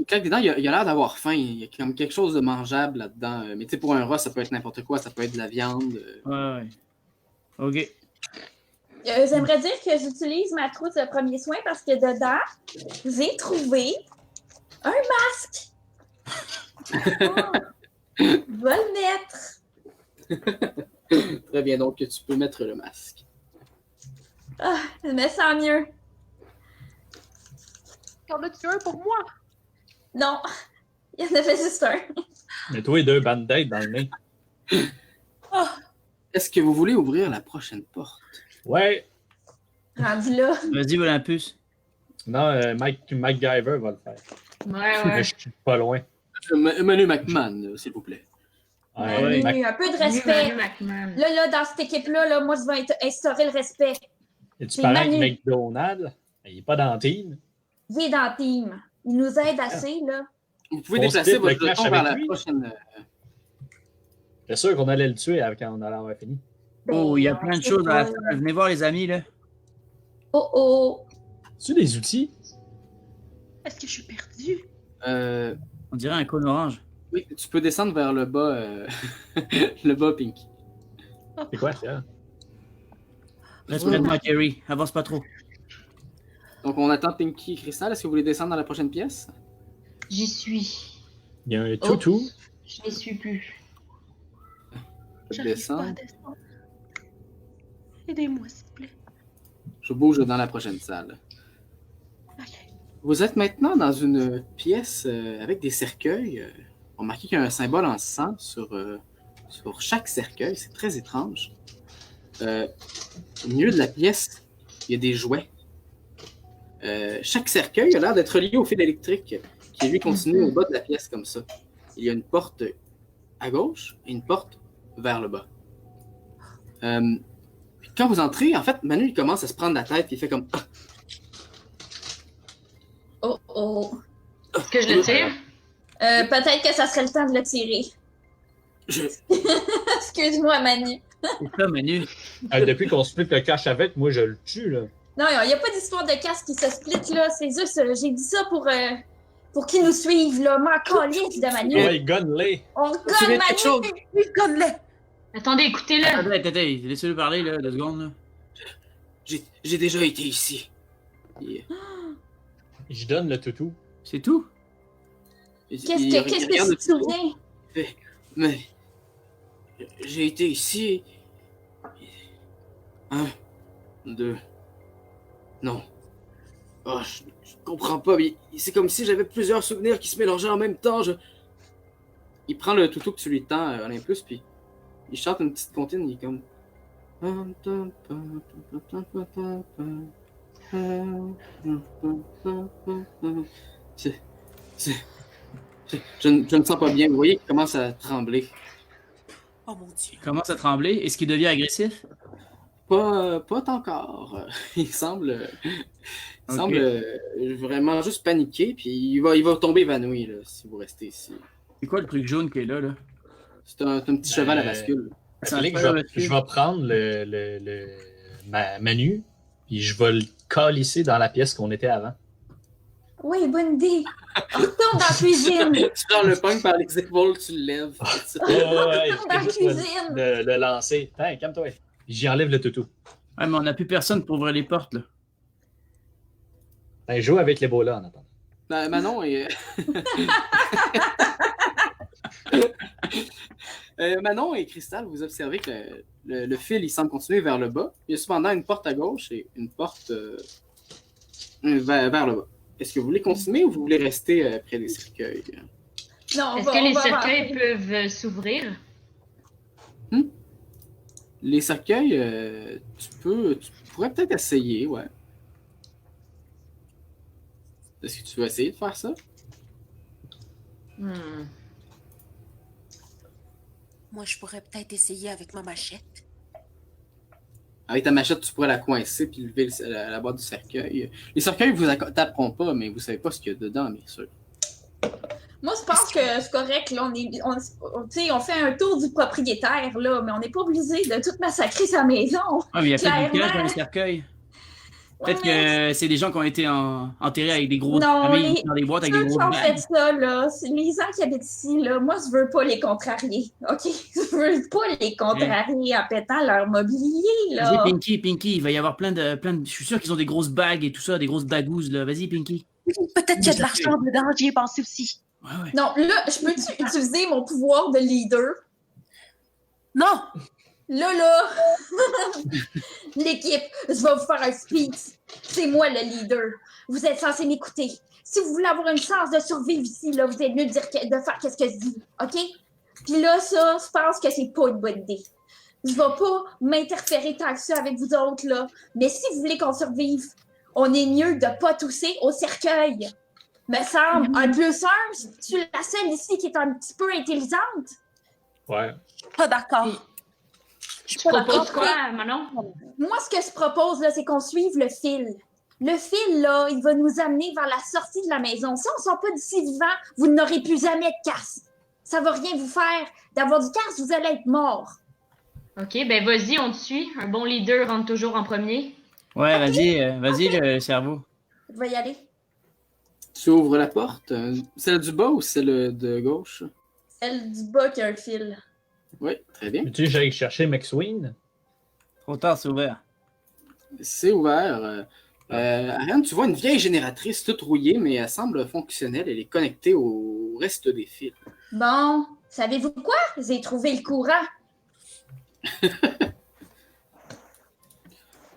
claque dedans, il a l'air d'avoir faim. Il y a comme quelque chose de mangeable là-dedans. Mais tu sais, pour un rat, ça peut être n'importe quoi. Ça peut être de la viande. Ouais. Ok. J'aimerais dire que j'utilise ma trousse de premier soin parce que dedans, j'ai trouvé un masque. Je vais le mettre. Très bien, donc tu peux mettre le masque. Ah, je me sens mieux. T'en as-tu un pour moi? Non, il y en avait juste un. Mets-toi 2 band-aids dans le nez. Est-ce que vous voulez ouvrir la prochaine porte? Ouais. Rendu là. Vas-y, Olympus. Non, MacGyver va le faire. Ouais, Mais ouais. je suis pas loin. Manu McMahon, s'il vous plaît. Ouais. Un peu de respect. Manu McMahon. Là, dans cette équipe-là, moi, je vais instaurer le respect. Et tu C'est parles avec Manu. McDonald's? Il est pas dans le team. Il est dans le team. Il nous aide assez, là. Vous pouvez On déplacer split le votre cash jeton vers avec la lui? prochaine. C'est sûr qu'on allait le tuer quand on allait avoir fini. Oh, il y a Ben, plein on de sait choses à pas, faire. là. Venez voir les amis, là. Oh oh. Tu des outils? Est-ce que je suis perdue? On dirait un cône orange. Oui, tu peux descendre vers le bas, le bas, Pinky. C'est quoi ça? Reste près de moi, Jerry. Avance pas trop. Donc, on attend Pinky et Crystal. Est-ce que vous voulez descendre dans la prochaine pièce? J'y suis. Il y a un toutou. Je n'y suis plus. Je J'arrive descends. pas à descendre. Aidez-moi, s'il vous plaît. Je bouge dans la prochaine salle. Ok. Vous êtes maintenant dans une pièce avec des cercueils. Remarquez qu'il y a un symbole en sang sur chaque cercueil. C'est très étrange. Au milieu de la pièce, il y a des jouets. Chaque cercueil a l'air d'être relié au fil électrique qui lui continue au bas de la pièce comme ça. Il y a une porte à gauche et une porte vers le bas. Puis quand vous entrez, en fait, Manu il commence à se prendre la tête et il fait comme Oh oh. Est-ce que je le tire? Peut-être que ça serait le temps de le tirer. Je... Excuse-moi, Manu. C'est ça, Manu. Depuis qu'on split le cash avec, moi je le tue là. Non, il n'y a pas d'histoire de casque qui se split, là. C'est juste, j'ai dit ça pour qu'ils nous suivent, là. M'en calisse de Manu. Ouais, gun-les. On Tu gomme veux quelque chose? Manu! Oui, conne-le! Attendez, écoutez-le. Attendez, laissez-le parler, là, 2 secondes, là. J'ai déjà été ici. Et, Je donne le toutou. C'est tout? Qu'est-ce que tu te souviens? Mais j'ai été ici. 1, 2. Non. Oh, je comprends pas. C'est comme si j'avais plusieurs souvenirs qui se mélangeaient en même temps. Il prend le toutou que tu lui tends, Olympus, puis il chante une petite comptine. Il est comme. Je ne sens pas bien. Vous voyez qu'il commence à trembler. Oh mon Dieu. Il commence à trembler. Est-ce qu'il devient agressif? Pas encore. Il semble Ok. vraiment juste paniquer, puis il va tomber évanoui là, si vous restez ici. C'est quoi le truc jaune qui est là, là? C'est un petit cheval à bascule. C'est un Félix, cheval à bascule. je vais prendre Manu, puis je vais le calisser dans la pièce qu'on était avant. Oui, bonne idée. On retourne dans la cuisine. Tu prends le punk par les épaules, tu le lèves. Ouais, Dans la juste cuisine. le lancer. Hey, calme-toi. J'y enlève le toutou. Ouais, mais on n'a plus personne pour ouvrir les portes, là. Ben, joue avec les bolas en attendant. Manon et... Manon et Crystal, vous observez que le fil il semble continuer vers le bas. Il y a cependant une porte à gauche et une porte vers le bas. Est-ce que vous voulez continuer ou vous voulez rester près des cercueils? Non, Est-ce que les cercueils peuvent s'ouvrir? Les cercueils, tu pourrais peut-être essayer, ouais. Est-ce que tu veux essayer de faire ça? Moi, je pourrais peut-être essayer avec ma machette. Avec ta machette, tu pourrais la coincer puis lever la boîte du cercueil. Les cercueils vous taperont pas, mais vous savez pas ce qu'il y a dedans, bien sûr. Moi, je pense que c'est correct. Là, on fait un tour du propriétaire, là, mais on n'est pas obligé de tout massacrer sa maison. Ah, mais il y a peut-être du Clairement. cash dans les cercueils. Peut-être Ouais, que c'est des gens qui ont été enterrés avec des gros Non, familles dans des boîtes avec ceux des qui gros ont fait bagues. ça, là, c'est les gens qui habitent ici, là, moi, je veux pas les contrarier, OK? Je veux pas les contrarier en pétant leur mobilier, là. Vas-y, Pinky, il va y avoir plein de... Je suis sûr qu'ils ont des grosses bagues et tout ça, des grosses bagouzes, là. Vas-y, Pinky. Peut-être qu'il y a de l'argent dedans, j'y ai pensé aussi. Ouais. Non, là, je peux-tu utiliser mon pouvoir de leader? Non! Là, l'équipe, je vais vous faire un speech. C'est moi le leader. Vous êtes censés m'écouter. Si vous voulez avoir une chance de survivre ici, là, vous êtes mieux de faire qu'est-ce que je dis, OK? Puis là, ça, je pense que c'est pas une bonne idée. Je vais pas m'interférer tant que ça avec vous autres, là. Mais si vous voulez qu'on survive, on est mieux de pas tousser au cercueil. Me semble, un plus un, je suis la seule ici qui est un petit peu intelligente. Ouais. Pas d'accord. Je Tu suis pas proposes d'accord. quoi, Manon? Moi, ce que je propose, là, c'est qu'on suive le fil. Le fil, là, il va nous amener vers la sortie de la maison. Si on ne sort pas d'ici vivant, vous n'aurez plus jamais de casse. Ça va rien vous faire. D'avoir du casse, vous allez être mort. Ok, ben vas-y, on te suit. Un bon leader rentre toujours en premier. Ouais, vas-y, le cerveau. Je vais y aller. Tu ouvres la porte. Celle du bas ou celle de gauche? Celle du bas qui a un fil. Oui, très bien. Tu j'aille chercher McSween? Trop tard, c'est ouvert. C'est ouvert. Ariane, tu vois une vieille génératrice toute rouillée, mais elle semble fonctionnelle. Elle est connectée au reste des fils. Bon, savez-vous quoi? J'ai trouvé le courant.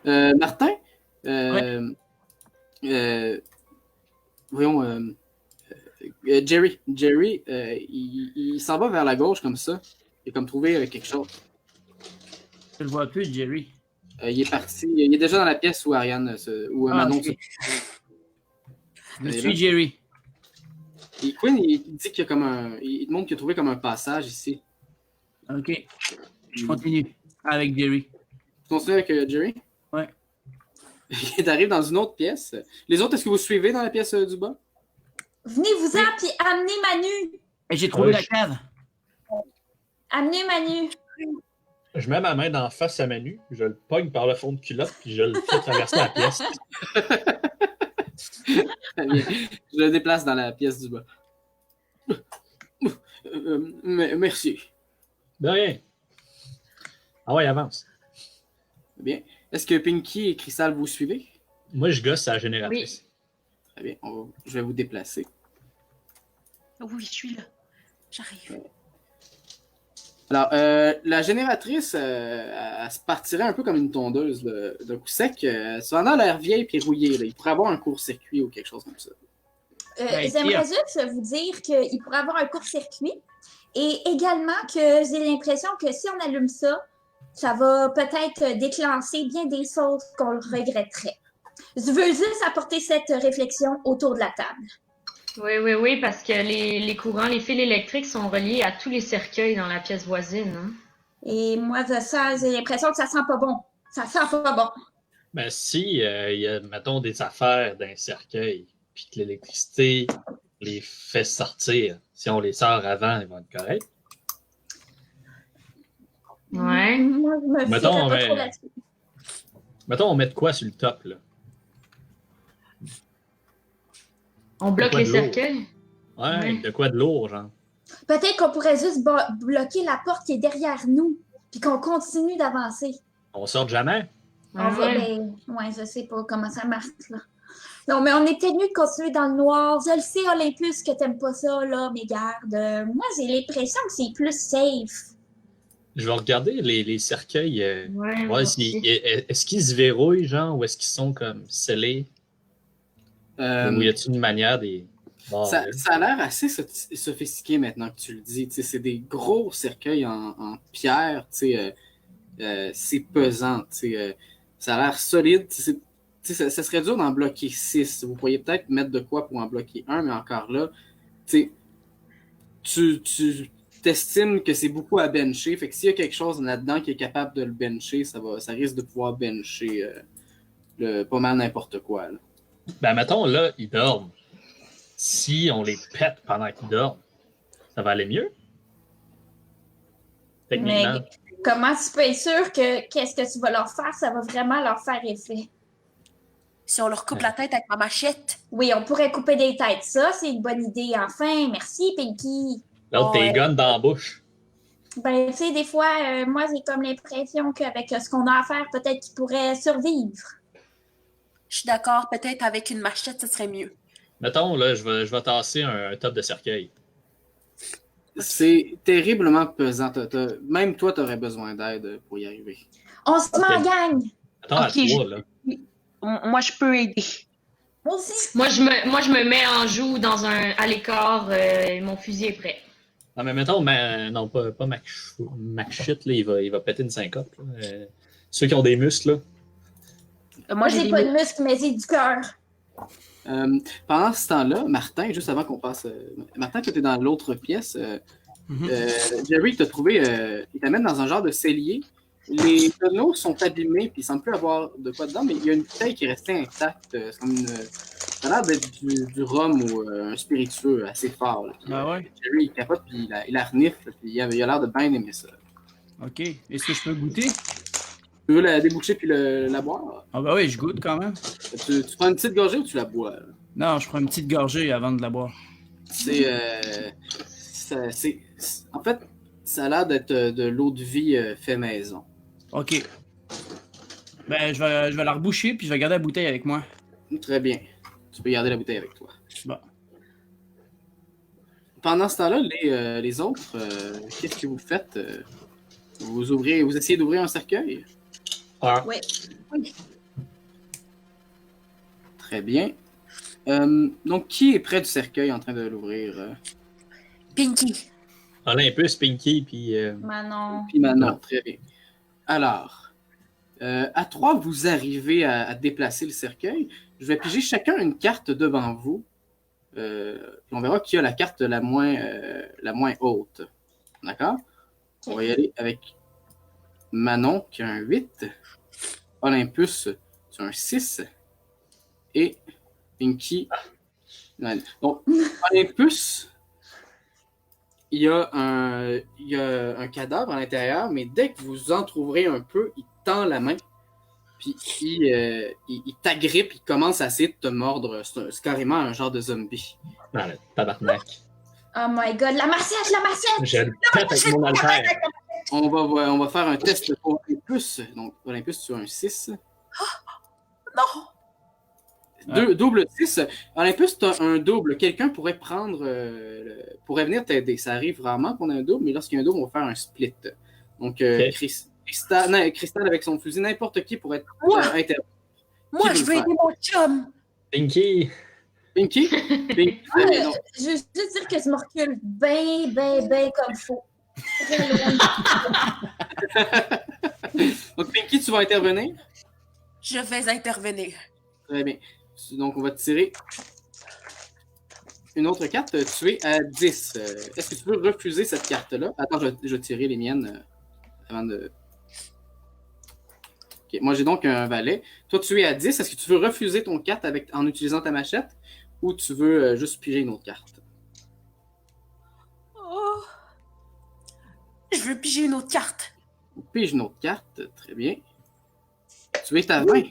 Martin? Voyons. Jerry, il s'en va vers la gauche comme ça. Il a comme trouvé quelque chose. Je le vois plus, Jerry. Il est parti. Il est déjà dans la pièce où Ariane, où Manon. Ok. Je suis Jerry. Et Quinn, il dit qu'il y a comme il te montre qu'il a trouvé comme un passage ici. Ok. Je continue avec Jerry. Tu continues avec Jerry? Ouais. Il arrive dans une autre pièce. Les autres, est-ce que vous suivez dans la pièce du bas? Venez-vous-en, puis amenez Manu. Et j'ai trouvé Ouais, la cave. Amenez Manu. Je mets ma main d'en face à Manu, je le pogne par le fond de culotte, puis je le fais traverser la pièce. Très bien. Je le déplace dans la pièce du bas. Merci. De rien. Ah ouais, avance. Bien. Est-ce que Pinky et Crystal vous suivez? Moi, je gosse à la génératrice. Très bien. Je vais vous déplacer. Oui, je suis là. J'arrive. Alors, la génératrice, elle se partirait un peu comme une tondeuse de coup sec. Cependant, elle a l'air vieille et rouillée. Là. Il pourrait avoir un court-circuit ou quelque chose comme ça. J'aimerais juste vous dire qu'il pourrait avoir un court-circuit et également que j'ai l'impression que si on allume ça, ça va peut-être déclencher bien des choses qu'on regretterait. Je veux juste apporter cette réflexion autour de la table. Oui, parce que les courants, les fils électriques sont reliés à tous les cercueils dans la pièce voisine. Hein? Et moi, de ça, j'ai l'impression que ça sent pas bon. Ça sent pas bon. Ben si, il y a, mettons, des affaires d'un cercueil, puis que l'électricité les fait sortir, si on les sort avant, ils vont être corrects. Ouais. Moi, je me Mettons, fierais pas mais- trop là-dessus. Mettons, on met de quoi sur le top, là? On bloque quoi les de lourd? cercueils. Ouais, Ouais. de quoi de lourd, genre. Peut-être qu'on pourrait juste bloquer la porte qui est derrière nous, puis qu'on continue d'avancer. On sort jamais. On va, Ouais. ben, ouais, je sais pas comment ça marche, là. Non, mais on est peut-être mieux de continuer dans le noir. Je le sais, Olympus, que t'aimes pas ça, là, mais garde. Moi, j'ai l'impression que c'est plus safe. Je vais regarder les cercueils. Ouais, Voir est-ce qu'ils se verrouillent, genre, ou est-ce qu'ils sont comme scellés? Ou y a-t-il une manière des. Bon, Ça a l'air assez sophistiqué maintenant que tu le dis. Tu sais, c'est des gros cercueils en pierre. Tu sais, c'est pesant. Tu sais, ça a l'air solide. Tu sais, ça serait dur d'en bloquer 6. Vous pourriez peut-être mettre de quoi pour en bloquer un, mais encore là, tu sais, tu t'estimes que c'est beaucoup à bencher. Fait que s'il y a quelque chose là-dedans qui est capable de le bencher, ça risque de pouvoir bencher pas mal n'importe quoi. Là. Ben, mettons, là, ils dorment. Si on les pète pendant qu'ils dorment, ça va aller mieux? Techniquement. Mais comment tu peux être sûr que qu'est-ce que tu vas leur faire, ça va vraiment leur faire effet? Si on leur coupe la tête avec ma machette. Oui, on pourrait couper des têtes. Ça, c'est une bonne idée. Enfin, merci, Pinky. L'autre, t'es Ouais. gun dans la bouche. Ben, tu sais, des fois, moi, j'ai comme l'impression qu'avec ce qu'on a à faire, peut-être qu'ils pourraient survivre. Je suis d'accord, peut-être avec une machette, ce serait mieux. Mettons, là, je vais tasser un top de cercueil. C'est terriblement pesant. Même toi, tu aurais besoin d'aide pour y arriver. On se met en gang. Attends, Ok, à 3, là. Moi, je peux aider. Moi aussi. Moi, je me mets en joue à l'écart. Mon fusil est prêt. Non, mais mettons, non, pas Mac-shit, là, il va péter une syncope. Là. Ceux qui ont des muscles, là. Moi, Moi, j'ai j'ai des pas de muscles, mais j'ai du cœur. Pendant ce temps-là, Martin, juste avant qu'on passe. Martin, tu es dans l'autre pièce. Jerry t'a trouvé. Il t'amène dans un genre de cellier. Les tonneaux sont abîmés, puis il semble plus avoir de quoi dedans, mais il y a une bouteille qui est restée intacte. C'est comme ça a l'air d'être du rhum ou un spiritueux assez fort. Là. Puis, Ah ouais? Jerry, il capote, puis il la renifle, puis il a l'air de bien aimer ça. Ok. Est-ce que je peux goûter? Tu veux la déboucher puis la boire? Ah bah oui, je goûte quand même. Tu prends une petite gorgée ou tu la bois? Non, je prends une petite gorgée avant de la boire. En fait, ça a l'air d'être de l'eau de vie fait maison. Ok. Ben, je vais la reboucher, puis je vais garder la bouteille avec moi. Très bien. Tu peux garder la bouteille avec toi. Bon. Pendant ce temps-là, les autres, qu'est-ce que vous faites? Vous essayez d'ouvrir un cercueil? Ah. Oui. Très bien. Donc, qui est près du cercueil en train de l'ouvrir? Pinky. Olympus, Pinky, puis... Manon. Puis Manon, très bien. Alors, à 3, vous arrivez à déplacer le cercueil. Je vais piger chacun une carte devant vous. On verra qui a la carte la moins haute. D'accord? On va y aller avec Manon qui a un 8. Olympus qui a un 6. Et Pinky. Donc, Olympus, il y a un cadavre à l'intérieur, mais dès que vous en trouverez un peu, il tend la main, puis il t'agrippe, il commence à essayer de te mordre. C'est carrément un genre de zombie. Ah, le tabarnak. Oh my god, la massette, la massette! Je le tête avec mon alter. On va faire un test pour Olympus. Donc, Olympus, tu as un 6. Non! Double 6. Olympus, tu as un double. Quelqu'un pourrait pourrait venir t'aider. Ça arrive rarement qu'on ait un double, mais lorsqu'il y a un double, on va faire un split. Donc, Crystal avec son fusil, n'importe qui pourrait être Moi, Qui je veut veux le aider mon chum! Pinky. Pinky? Pinky? Non. Je veux juste dire que je me recule bien comme faut. Très loin. Donc, Pinky, tu vas intervenir? Je vais intervenir. Très bien. Donc, on va tirer une autre carte. Tu es à 10. Est-ce que tu veux refuser cette carte-là? Attends, je vais tirer les miennes avant de... Ok, moi, j'ai donc un valet. Toi, tu es à 10. Est-ce que tu veux refuser ton carte en utilisant ta machette ou tu veux juste piger une autre carte? Oh. Je veux piger une autre carte. Pige une autre carte. Très bien. Tu es à 20.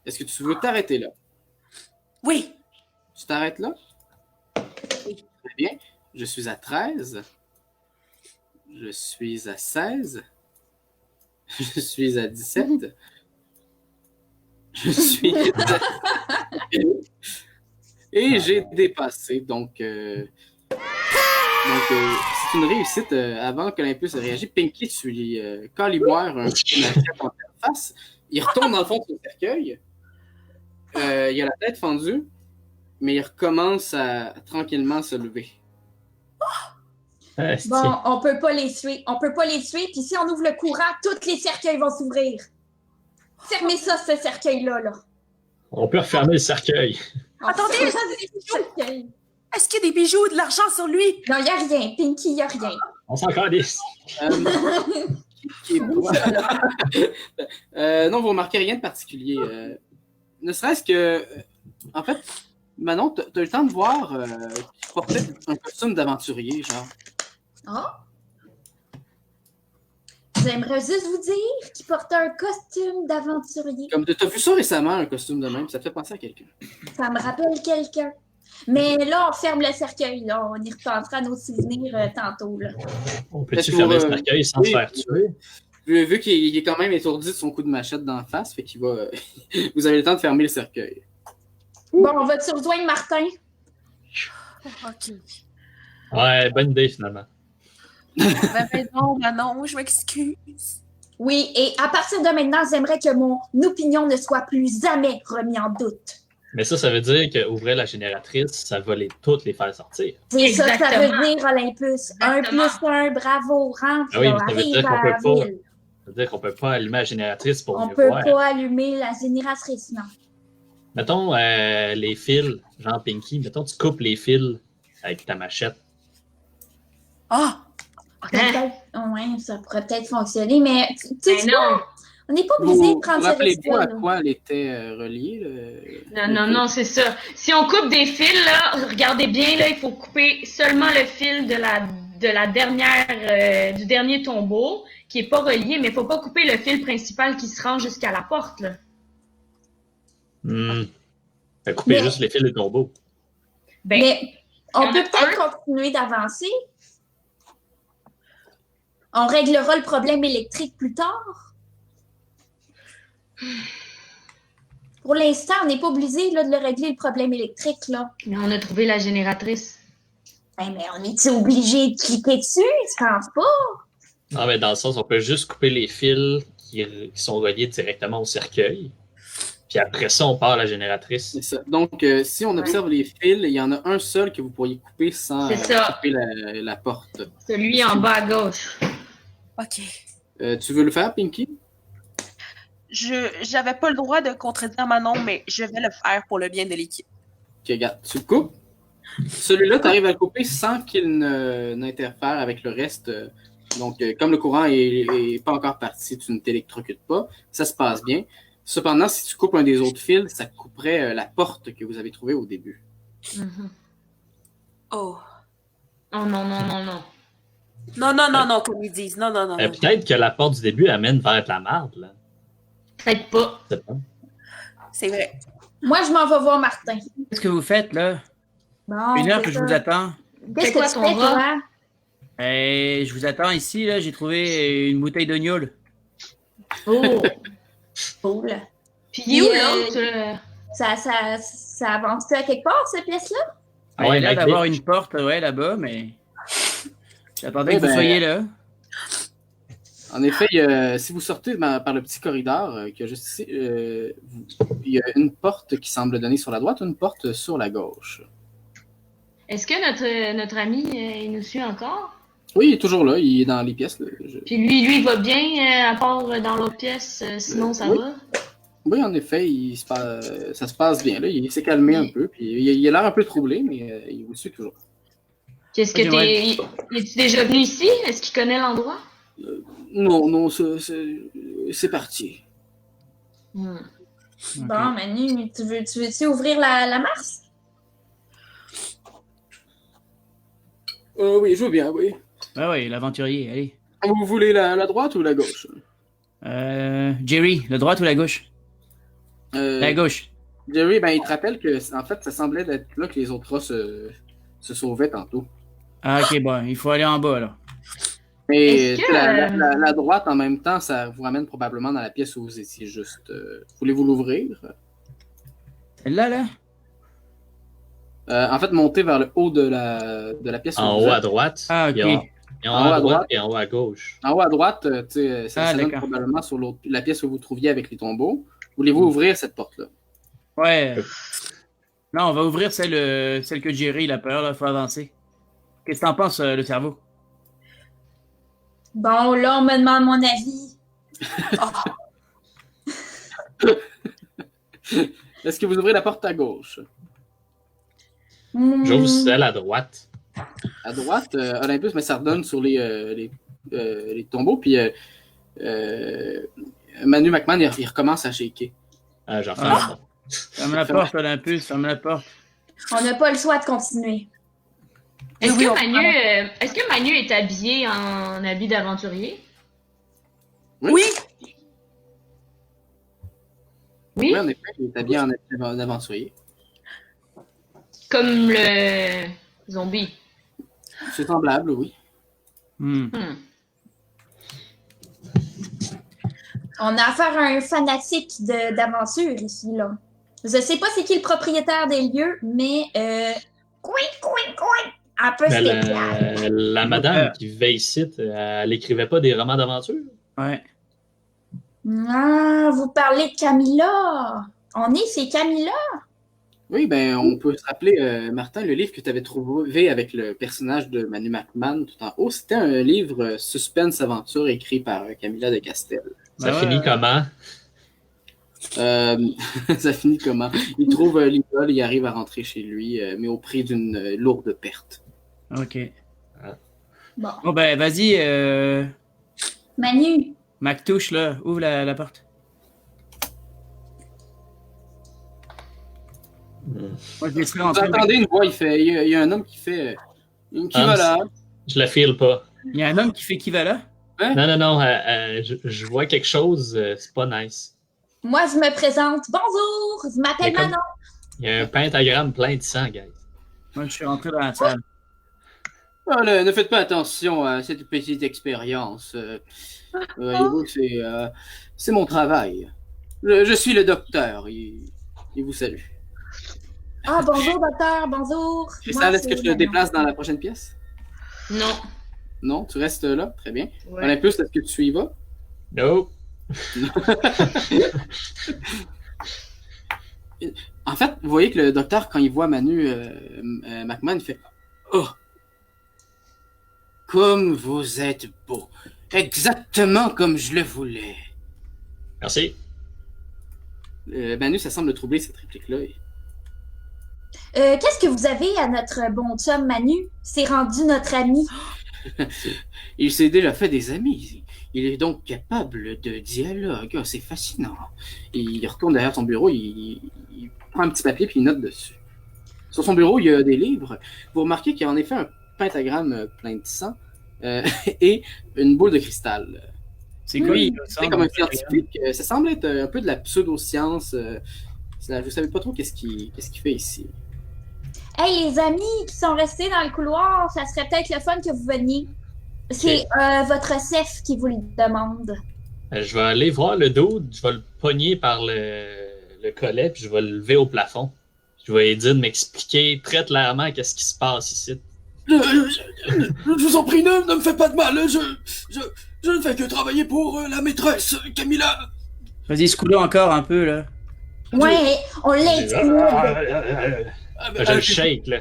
Est-ce que tu veux t'arrêter là? Oui. Tu t'arrêtes là? Oui. Très bien. Je suis à 13. Je suis à 16. Je suis à 17. Je suis à... Et j'ai dépassé. Donc, c'est une réussite. Avant qu'Olympus ait réagi, Pinky, tu lui caliboires un coup en face. Il retourne dans le fond de son cercueil. Il a la tête fendue, mais il recommence à tranquillement se lever. Bon, on peut pas les tuer. Puis si on ouvre le courant, tous les cercueils vont s'ouvrir. Fermez ça, ce cercueil-là. Là. On peut refermer le cercueil. Attendez, ferme ça, ce cercueil. est-ce qu'il y a des bijoux ou de l'argent sur lui? Non, il n'y a rien. Pinky, il n'y a rien. On s'en calisse. Non, vous remarquez rien de particulier. Ne serait-ce que... en fait, Manon, t'as eu le temps de voir qu'il portait un costume d'aventurier, genre. Ah? J'aimerais juste vous dire qu'il portait un costume d'aventurier. Comme t'as vu ça récemment, un costume de même, ça te fait penser à quelqu'un. Ça me rappelle quelqu'un. Mais là, on ferme le cercueil. Là. On y reprendra à nos souvenirs tantôt. Là. On peut-tu fermer le cercueil sans se faire tuer? Vu qu'il est quand même étourdi de son coup de machette d'en face, fait qu'il va... vous avez le temps de fermer le cercueil. Bon, on va-tu rejoindre Martin? OK. Ouais, bonne idée finalement. Manon, je m'excuse. Oui, et à partir de maintenant, j'aimerais que mon opinion ne soit plus jamais remise en doute. Mais ça veut dire qu'ouvrir la génératrice, ça va toutes les faire sortir. C'est ça que ça Exactement. veut dire, Olympus. Exactement. 1 + 1, bravo, rentre, Ah oui, là, mais ça veut arrive dire qu'on à peut la pas. ville. Ça veut dire qu'on peut pas allumer la génératrice pour On mieux peut voir. pas allumer la génératrice, non. Mettons les fils, genre Pinky, mettons tu coupes les fils avec ta machette. Ah! Ouais, ça pourrait peut-être fonctionner, mais tu sais, non. on n'est pas obligé de Vous prendre ce rappelez-vous à risque-là. quoi elle était reliée? Non, c'est ça. Si on coupe des fils, là, regardez bien, là, il faut couper seulement le fil de la dernière, du dernier tombeau, qui est pas relié, mais il faut pas couper le fil principal qui se rend jusqu'à la porte, là. Couper Mais- juste les fils du tombeau. Ben, Mais on y en a peut peut-être continuer d'avancer. On réglera le problème électrique plus tard. Pour l'instant, on n'est pas obligé là, de le régler, le problème électrique. Là. mais on a trouvé la génératrice. Ben, mais on est obligé de cliquer dessus? Je pense pas. Non, mais dans le sens, on peut juste couper les fils qui sont reliés directement au cercueil. Puis après ça, on part à la génératrice. C'est ça. Donc, si on observe les fils, il y en a un seul que vous pourriez couper sans C'est ça. couper la porte. Celui en bas à gauche. OK. Tu veux le faire, Pinky? J'avais pas le droit de contredire Manon, mais je vais le faire pour le bien de l'équipe. Ok, regarde, tu le coupes. Celui-là, tu arrives à le couper sans qu'il n'interfère avec le reste. Donc, comme le courant est pas encore parti, tu ne t'électrocutes pas. Ça se passe bien. Cependant, si tu coupes un des autres fils, ça couperait la porte que vous avez trouvée au début. Mhm. Oh. Oh non. Non, comme ils disent. Non. Peut-être que la porte du début amène vers la marde, là. Peut-être pas. Je sais pas. C'est vrai. Moi, je m'en vais voir Martin. Qu'est-ce que vous faites, là? Bon, 1 heure c'est que je ça. vous attends. Qu'est-ce C'est que quoi tu ton fais, bras? toi? Je vous attends ici, là. J'ai trouvé une bouteille de gnôle. Oh! Cool. Puis il est où Puis, l'autre? Ça avance-tu à quelque part, cette pièce-là? Il y a Ouais, l'air la d'avoir clé. une porte, ouais, là-bas, mais... J'attendais Ouais, que vous ben- soyez là. En effet, si vous sortez par le petit corridor qui est juste ici, il y a une porte qui semble donner sur la droite, une porte sur la gauche. Est-ce que notre ami, il nous suit encore? Oui, il est toujours là, il est dans les pièces. Là. Puis lui, il va bien, à part dans l'autre pièce, sinon ça Oui. va? Oui, en effet, ça se passe bien. Là. Il s'est calmé un peu, puis il a l'air un peu troublé, mais il vous suit toujours. Puis est-ce que es-tu déjà venu ici? Est-ce qu'il connaît l'endroit? Non, c'est parti. Hmm. Ok. Bon, Manu, tu veux-tu ouvrir la marche? Oui, je veux bien, oui. Ouais, l'aventurier, allez. Vous voulez la droite ou la gauche? Jerry, la droite ou la gauche? La gauche. Jerry, ben, il te rappelle que, en fait, ça semblait être là que les autres rats se sauvaient tantôt. Ah, ok, bon, il faut aller en bas, là. Mais Est-ce que, la droite, en même temps, ça vous ramène probablement dans la pièce où vous étiez juste. Voulez-vous l'ouvrir? Celle-là, là? En fait, montez vers le haut de la pièce où En vous haut êtes. à droite. Ah, puis ok. en haut à droite et en haut à gauche. En haut à droite, ça donne d'accord. probablement sur la pièce où vous trouviez avec les tombeaux. Voulez-vous ouvrir cette porte-là? Ouais. Non, on va ouvrir celle que Jerry, il a peur, là, faut avancer. Qu'est-ce que t'en penses, le cerveau? Bon, là, on me demande mon avis. Est-ce que vous ouvrez la porte à gauche? J'ouvre celle à droite. À droite, Olympus, mais ça redonne sur les tombeaux. Puis Manu McMahon, il recommence à shaker. J'en fais la porte. Ferme la porte, Olympus, ferme la porte. On n'a pas le choix de continuer. Est-ce Oui, que Manu est habillé en habit d'aventurier? Oui! Oui? Oui, en effet, il est habillé en aventurier. Comme le zombie. C'est semblable, oui. Hmm. On a affaire à un fanatique d'aventure ici, là. Je sais pas c'est qui le propriétaire des lieux, mais un peu spécial. La madame qui vivait ici, elle écrivait pas des romans d'aventure? Ouais. Ah, vous parlez de Camilla. C'est Camilla. Oui, ben, on peut se rappeler, Martin, le livre que tu avais trouvé avec le personnage de Manu McMahon tout en haut, c'était un livre suspense aventure écrit par Camilla de Castel. Ça Ouais, finit ouais. comment? Ça finit comment? Il trouve l'idole, il arrive à rentrer chez lui, mais au prix d'une lourde perte. Ok. Bon. Bon, ben, vas-y, Manu, Mactouche, là, ouvre la porte. Moi, je laisserai Vous entrer. entendez une voix, il y a un homme qui fait... Qui va là? Je la file pas. Il y a un homme qui fait qui va là? Non, je vois quelque chose, c'est pas nice. moi, je me présente. Bonjour, je m'appelle Mais comme- Manon. Il y a un pentagramme plein de sang, guys. Moi, je suis rentré dans la salle. Ah, ne faites pas attention à cette petite expérience. Voyez-vous que c'est mon travail. Je suis le docteur. Il vous salue. Ah, bonjour, docteur, bonjour. Cristal, est-ce que je te Manon. déplaces dans la prochaine pièce? Non. Non, tu restes là. Très bien. Ouais. Olympus, est-ce que tu y vas? No. En fait, vous voyez que le docteur, quand il voit Manu McMahon, il fait « Oh! Comme vous êtes beau! Exactement comme je le voulais! Merci. » Manu, ça semble troubler cette réplique-là. Qu'est-ce que vous avez à notre bon chum Manu? C'est rendu notre ami. Il s'est déjà fait des amis. Il est donc capable de dialogue. Ah, c'est fascinant. Il retourne derrière son bureau, il prend un petit papier puis il note dessus. Sur son bureau, il y a des livres. Vous remarquez qu'il y a en effet un pentagramme plein de sang et une boule de cristal. C'est quoi? Lui, il me c'est semble? comme un scientifique. Ça semble être un peu de la pseudo-science. Je ne savais pas trop qu'est-ce qu'il fait ici. Hey, les amis qui sont restés dans le couloir, ça serait peut-être le fun que vous veniez. C'est votre chef qui vous le demande. Je vais aller voir le dos, je vais le pogner par le collet, puis je vais le lever au plafond. Je vais lui dire de m'expliquer très clairement qu'est-ce qui se passe ici. Je vous en prie, ne me faites pas de mal. Je ne fais que travailler pour la maîtresse, Camilla. Vas-y, secoue-le encore un peu, là. Ouais, on l'intimide. Je le shake, là.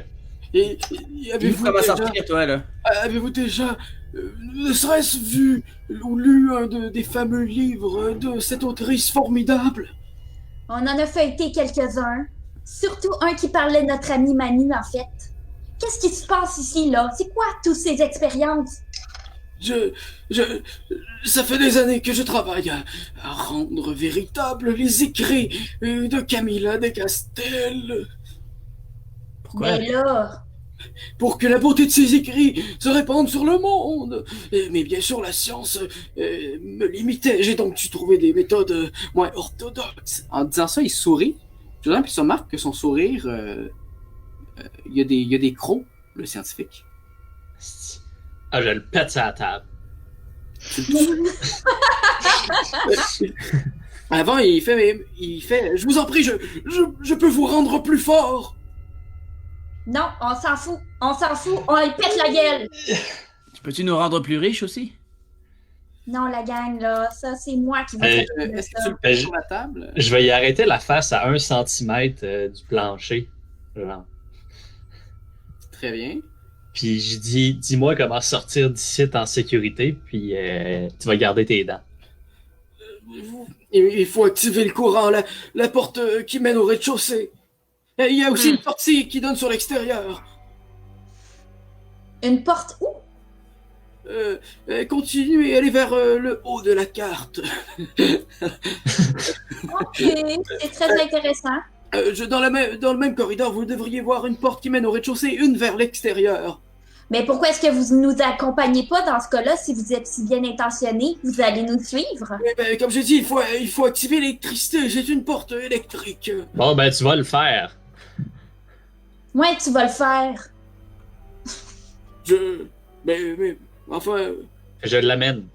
Et Tu avez-vous vas déjà, sortir, toi, là. avez-vous déjà ne serait-ce vu ou lu un des fameux livres de cette autrice formidable? On en a feuilleté quelques-uns. Surtout un qui parlait de notre ami Manu, en fait. Qu'est-ce qui se passe ici, là? C'est quoi toutes ces expériences? Ça fait des années que je travaille à rendre véritables les écrits de Camilla de Castel. Pourquoi? Mais là, Pour que la beauté de ses écrits se répande sur le monde. Mais bien sûr, la science me limitait. J'ai donc dû trouver des méthodes moins orthodoxes. En disant ça, il sourit. Puis il remarque que son sourire, il y a des crocs, le scientifique. Ah, je le pète sur la table. Avant, il fait, je vous en prie, je peux vous rendre plus fort. non, on s'en fout. On s'en fout. On lui pète la gueule. Peux-tu nous rendre plus riches aussi? Non, la gang, là, ça, c'est moi qui vais s'occuper de Est-ce que ça. tu le pètes sur la table? Je vais y arrêter la face à 1 centimètre du plancher. Genre. Très bien. Puis je dis, dis-moi comment sortir d'ici en sécurité, puis tu vas garder tes dents. Il faut activer le courant, la porte qui mène au rez-de-chaussée. Et il y a aussi une sortie qui donne sur l'extérieur. Une porte où? Continuez, allez vers le haut de la carte. Ok, c'est très intéressant. Dans le même corridor, vous devriez voir une porte qui mène au rez-de-chaussée, une vers l'extérieur. Mais pourquoi est-ce que vous nous accompagnez pas dans ce cas-là si vous êtes si bien intentionné? Vous allez nous suivre? Comme j'ai dit, il faut activer l'électricité. C'est une porte électrique. Bon, ben tu vas le faire. Ouais, tu vas le faire. Mais enfin, Je l'amène.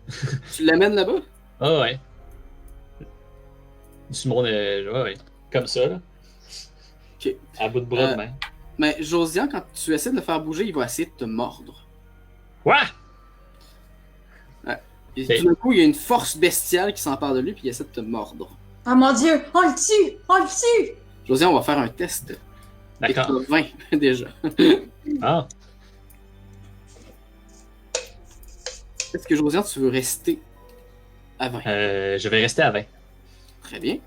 tu l'amènes là-bas? Ah ouais. Du monde, ouais. Comme ça, là. Ok. À bout de bras de main. Mais Josiane, quand tu essaies de le faire bouger, il va essayer de te mordre. Quoi? Et Ok. tout d'un coup, il y a une force bestiale qui s'empare de lui, puis il essaie de te mordre. Oh mon Dieu, on le tue! On le tue! Josiane, on va faire un test. Et D'accord. tu as 20 déjà. Ah. Est-ce que Josiane, tu veux rester à 20? Je vais rester à 20. Très bien.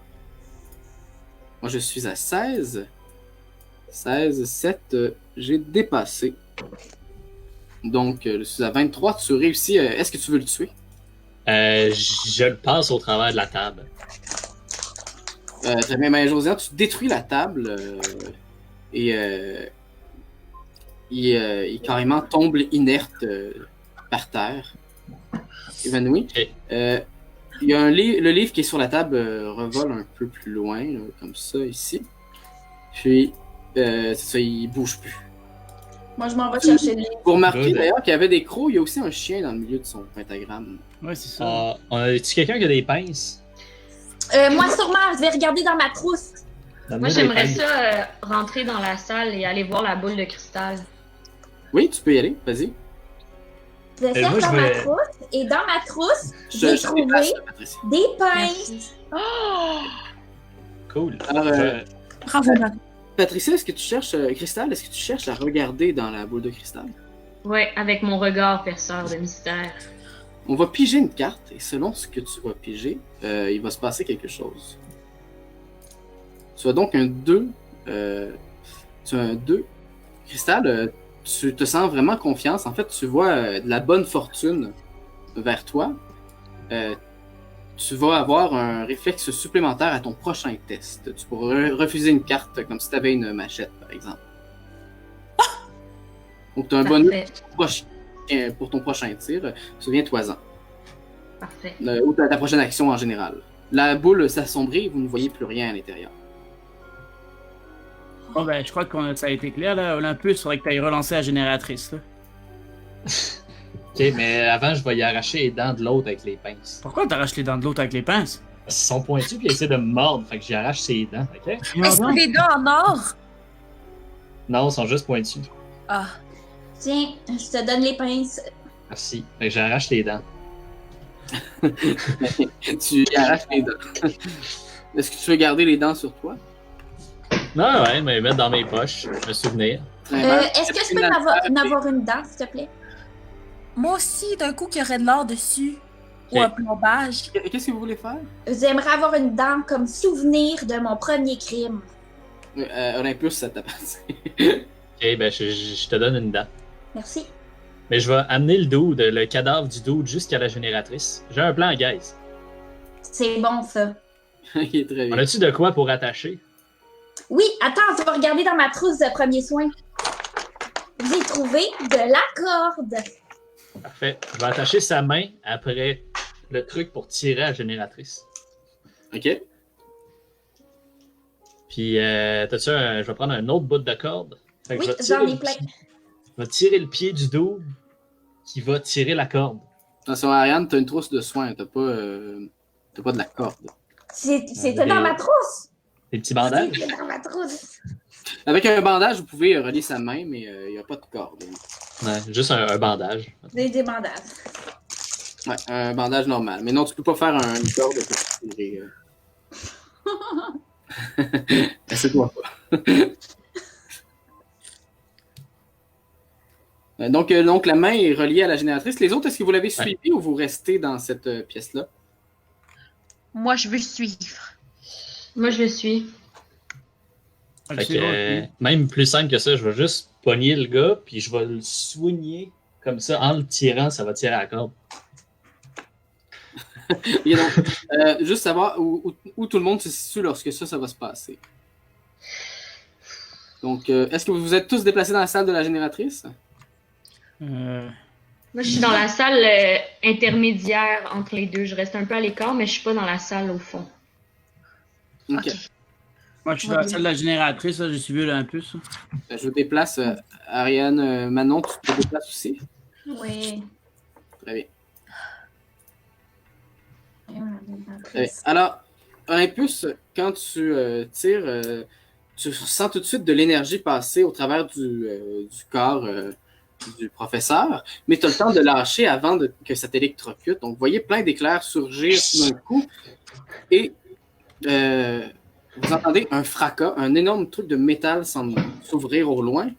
Moi, je suis à 16. 16, 7, j'ai dépassé Donc, c'est à 23, tu réussis. Est-ce que tu veux le tuer? Je le passe au travers de la table. Très bien, mais Josiane, tu détruis la table et il carrément tombe inerte par terre, évanoui. Ok. Il y a le livre qui est sur la table revole un peu plus loin, là, comme ça, ici. Puis, c'est ça, il bouge plus. Moi, je m'en vais chercher le livre. Vous remarquez Good. d'ailleurs qu'il y avait des crocs, il y a aussi un chien dans le milieu de son pentagramme. Ouais, c'est ça. On a-tu quelqu'un qui a des pinces? Moi, sûrement, je vais regarder dans ma trousse. Moi, Donne-moi des j'aimerais pinces. ça rentrer dans la salle et aller voir la boule de cristal. Oui, tu peux y aller, vas-y. Je cherche moi, je dans ma vais- trousse, et dans ma trousse, Je j'ai te trouvé déplace, Patricia. des pinces. Merci. Oh! Cool. Alors, Bravo, Marie. Patricia, est-ce que tu cherches, Cristal, est-ce que tu cherches à regarder dans la boule de cristal? Ouais, avec mon regard perceur de mystère. On va piger une carte, et selon ce que tu vas piger, il va se passer quelque chose. Tu as donc un 2. Tu as un 2. Cristal, tu te sens vraiment confiance. En fait, tu vois de la bonne fortune vers toi. Tu vas avoir un réflexe supplémentaire à ton prochain test. Tu pourras refuser une carte comme si tu avais une machette, par exemple. Donc, tu as un bonus Parfait. pour ton prochain tir. Souviens-toi-en. Parfait. Ou ta prochaine action en général. La boule s'assombrit et vous ne voyez plus rien à l'intérieur. Bon, ben, je crois que ça a été clair, là. Olympus, il faudrait que tu ailles relancer la génératrice, là. Ok, mais avant, je vais y arracher les dents de l'autre avec les pinces. Pourquoi t'arraches les dents de l'autre avec les pinces? Ils sont pointus puis ils essaient de me mordre, fait que j'y arrache ses dents, ok? Est-ce que les dents en or? Non, ils sont juste pointus. Ah. Tiens, je te donne les pinces. Merci. Fait que j'arrache les dents. Tu y arraches les dents. Est-ce que tu veux garder les dents sur toi? Non, ouais, mais mettre dans mes poches, me souvenir. Très bien. Est-ce que je peux en avoir une dent, s'il te plaît? Moi aussi, d'un coup, qu'il y aurait de l'or dessus. Ou Ok. un plombage. Qu'est-ce que vous voulez faire? J'aimerais avoir une dent comme souvenir de mon premier crime. Olympus, ça t'appartient. Ok, ben je te donne une dent. Merci. Mais je vais amener le dude, le cadavre du dude jusqu'à la génératrice. J'ai un plan, guys. C'est bon, ça. Il est très On bien. a-tu de quoi pour attacher? Oui, attends, tu vas regarder dans ma trousse de premiers soins. J'ai trouvé de la corde. Parfait. Je vais attacher sa main après le truc pour tirer à la génératrice. Ok. Puis, t'as-tu je vais prendre un autre bout de corde. Fait que Oui, je vais tirer j'en ai le plein. pied- Je vais tirer le pied du dude qui va tirer la corde. Attention, Ariane, t'as une trousse de soins, t'as pas de la corde. C'était dans ma trousse. Des petits bandages? C'était dans ma trousse. Avec un bandage, vous pouvez relier sa main, mais il n'y a pas de corde. Ouais, juste un bandage. Des bandages. Ouais, un bandage normal. Mais non, tu peux pas faire une corde pour tirer. Essaie-toi pas. Donc, la main est reliée à la génératrice. Les autres, est-ce que vous l'avez suivi ou vous restez dans cette pièce-là? Moi, je veux le suivre. Moi, je le suis. Fait que, même plus simple que ça, je vais juste pogner le gars, puis je vais le soigner comme ça. En le tirant, ça va tirer à la corde. Et donc, juste savoir où tout le monde se situe lorsque ça va se passer. Donc, est-ce que vous vous êtes tous déplacés dans la salle de la génératrice? Moi, je suis dans la salle intermédiaire entre les deux. Je reste un peu à l'écart, mais je suis pas dans la salle au fond. Ok. Moi, je suis dans la salle de la génératrice, là, j'ai suivi Olympus. Je vous déplace. Ariane, Manon, tu te déplaces aussi? Oui. Très bien. Très bien. Alors, Olympus, quand tu tires, tu sens tout de suite de l'énergie passer au travers du corps du professeur, mais tu as le temps de lâcher avant que ça t'électrocute. Donc, vous voyez plein d'éclairs surgir tout d'un coup et vous entendez un fracas, un énorme truc de métal semble s'ouvrir au loin,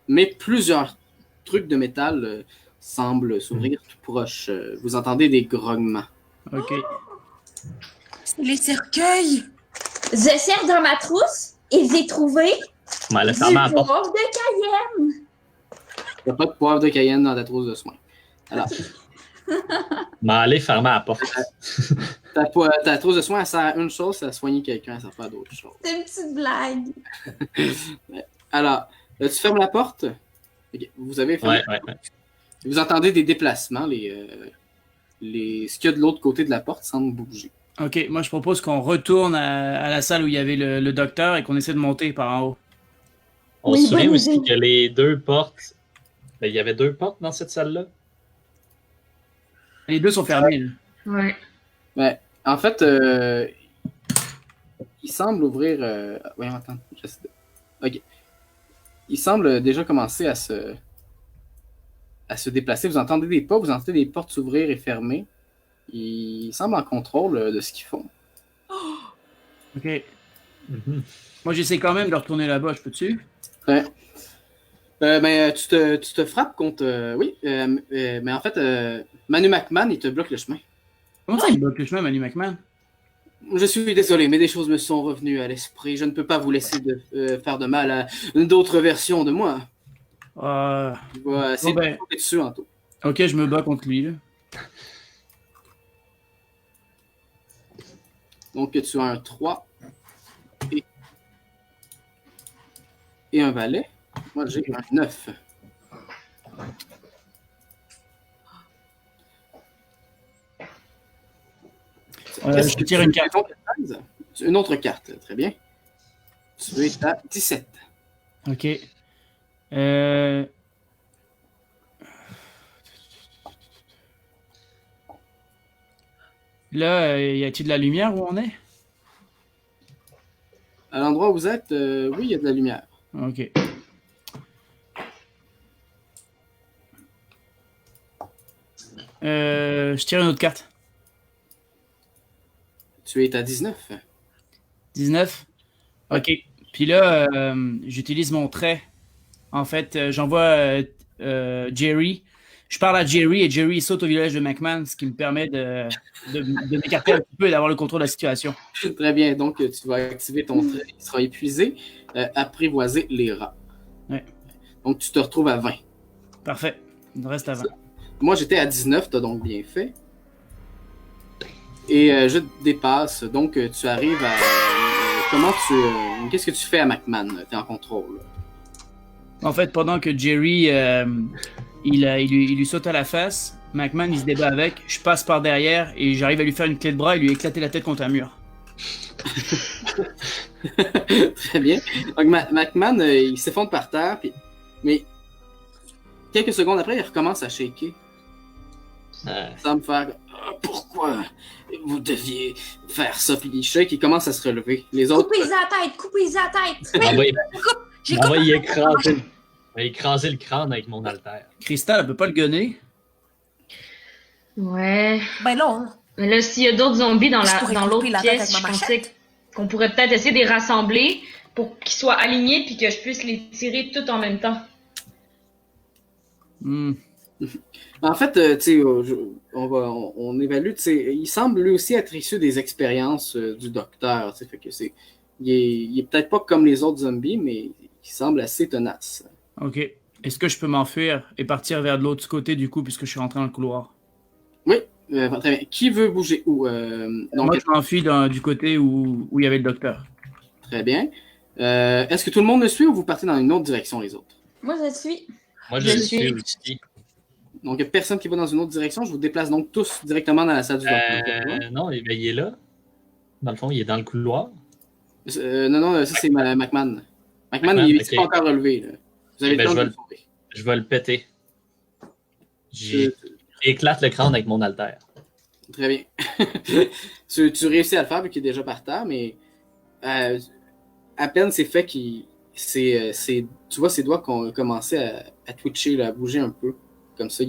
mais plusieurs trucs de métal semblent s'ouvrir tout proche. Vous entendez des grognements. Ok. C'est les cercueils! Je cherche dans ma trousse et j'ai trouvé Mais elle a du fermé la porte. poivre de Cayenne. Il n'y a pas de poivre de Cayenne dans ta trousse de soins. Alors, Mais allez fermer la porte. ta trousse de soins, elle sert à une chose, c'est à soigner quelqu'un, elle sert pas à d'autres choses. C'est une petite blague. Alors, tu fermes la porte. Ok, vous avez fermé. Ouais. Vous entendez des déplacements. Ce qu'il y a de l'autre côté de la porte semble bouger. Ok, moi je propose qu'on retourne à la salle où il y avait le docteur et qu'on essaie de monter par en haut. On Oui, se souvient bonne aussi idée. que les 2 portes. Ben, il y avait 2 portes dans cette salle-là. Les 2 sont fermés. Là. Ouais. Ouais. En fait, il semble ouvrir. Voyons, attends. Ok. Il semble déjà commencer à se déplacer. Vous entendez des pas, vous entendez des portes s'ouvrir et fermer. Il semble en contrôle de ce qu'ils font. Ok. Moi j'essaie quand même de retourner là-bas, je peux-tu? Ouais. Mais tu te frappes contre. Oui, mais en fait, Manu McMahon, il te bloque le chemin. Comment ça il bloque le chemin, Manu McMahon? Je suis désolé, mais des choses me sont revenues à l'esprit. Je ne peux pas vous laisser faire de mal à d'autres versions de moi. Je vais essayer Bon, de tomber dessus en tout. Ok, je me bats contre lui. Là. Donc, tu as un 3 et un valet. Moi, j'ai un 9. Je tire une carte. Une autre carte, très bien. Tu es à 17. Ok. Là, y a-t-il de la lumière où on est? À l'endroit où vous êtes, oui, il y a de la lumière. Ok. Je tire une autre carte. Tu es à 19. 19. Ok. Puis là, j'utilise mon trait. En fait, j'envoie Jerry. Je parle à Jerry et Jerry il saute au village de McMahon, ce qui me permet de m'écarter un petit peu et d'avoir le contrôle de la situation. Très bien, donc tu vas activer ton trait. Il sera épuisé. Apprivoiser les rats. Ouais. Donc tu te retrouves à 20. Parfait. Il reste à 20. Moi j'étais à 19, tu as donc bien fait. Et je te dépasse. Donc tu arrives à. Qu'est-ce que tu fais à McMahon? Tu es en contrôle. En fait, pendant que Jerry il lui saute à la face, McMahon il se débat avec, je passe par derrière et j'arrive à lui faire une clé de bras et lui éclater la tête contre un mur. Très bien. Donc McMahon il s'effondre par terre, mais quelques secondes après, il recommence à shaker. Ça me faire pourquoi vous deviez faire ça, puis il shake, il commence à se relever. Les autres. Coupez-y la tête, coupez-y la tête. On va y écraser le crâne avec mon haltère. Crystal, elle peut pas le gunner. Ouais. Ben non. Mais là, s'il y a d'autres zombies dans Je pourrais l'autre couper la tête pièce, avec je ma pensais machette. qu'on pourrait peut-être essayer de les rassembler pour qu'ils soient alignés puis que je puisse les tirer tout en même temps. En fait, tu sais, on évalue, tu sais, il semble lui aussi être issu des expériences du docteur, tu sais, fait que il est peut-être pas comme les autres zombies, mais il semble assez tenace. Ok. Est-ce que je peux m'enfuir et partir vers de l'autre côté du coup puisque je suis rentré dans le couloir? Oui, très bien. Qui veut bouger où? Donc, Moi, je m'enfuis du côté où il y avait le docteur. très bien. Est-ce que tout le monde me suit ou vous partez dans une autre direction, les autres? Moi, je suis. Moi, Je je suis. suis aussi. Donc, il n'y a personne qui va dans une autre direction. Je vous déplace donc tous directement dans la salle du docteur. Non, il est là. Dans le fond, il est dans le couloir. Non, ça c'est McMahon. McMahon, il n'est ok. pas encore relevé. Là. Vous avez Ben, le temps je de vais le sauver. Je vais le péter. J'éclate le crâne avec mon haltère. Très bien. tu réussis à le faire vu qu'il est déjà par terre, mais à peine c'est fait tu vois ses doigts qui ont commencé à twitcher, là, à bouger un peu. Comme ça,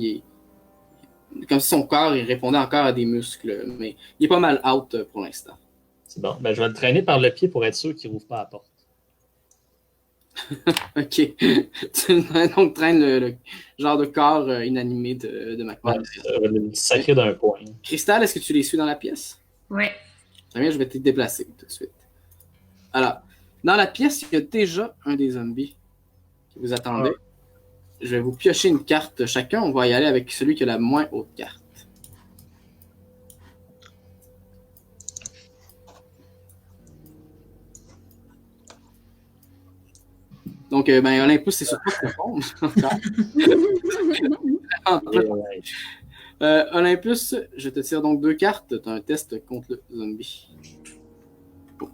comme si son corps il répondait encore à des muscles. Mais il est pas mal out pour l'instant. C'est bon. Ben, je vais le traîner par le pied pour être sûr qu'il rouvre pas la porte. Ok. Tu donc traînes le genre de corps inanimé de McMahon. Ouais, le sacré d'un point. Cristal, est-ce que tu les suis dans la pièce? Ouais. Très bien, je vais te déplacer tout de suite. Alors, dans la pièce, il y a déjà un des zombies qui vous attendait. je vais vous piocher une carte chacun. On va y aller avec celui qui a la moins haute carte. Donc, Olympus, c'est sur toi que répondre. Olympus, je te tire donc 2 cartes. Tu as un test contre le zombie. Bon.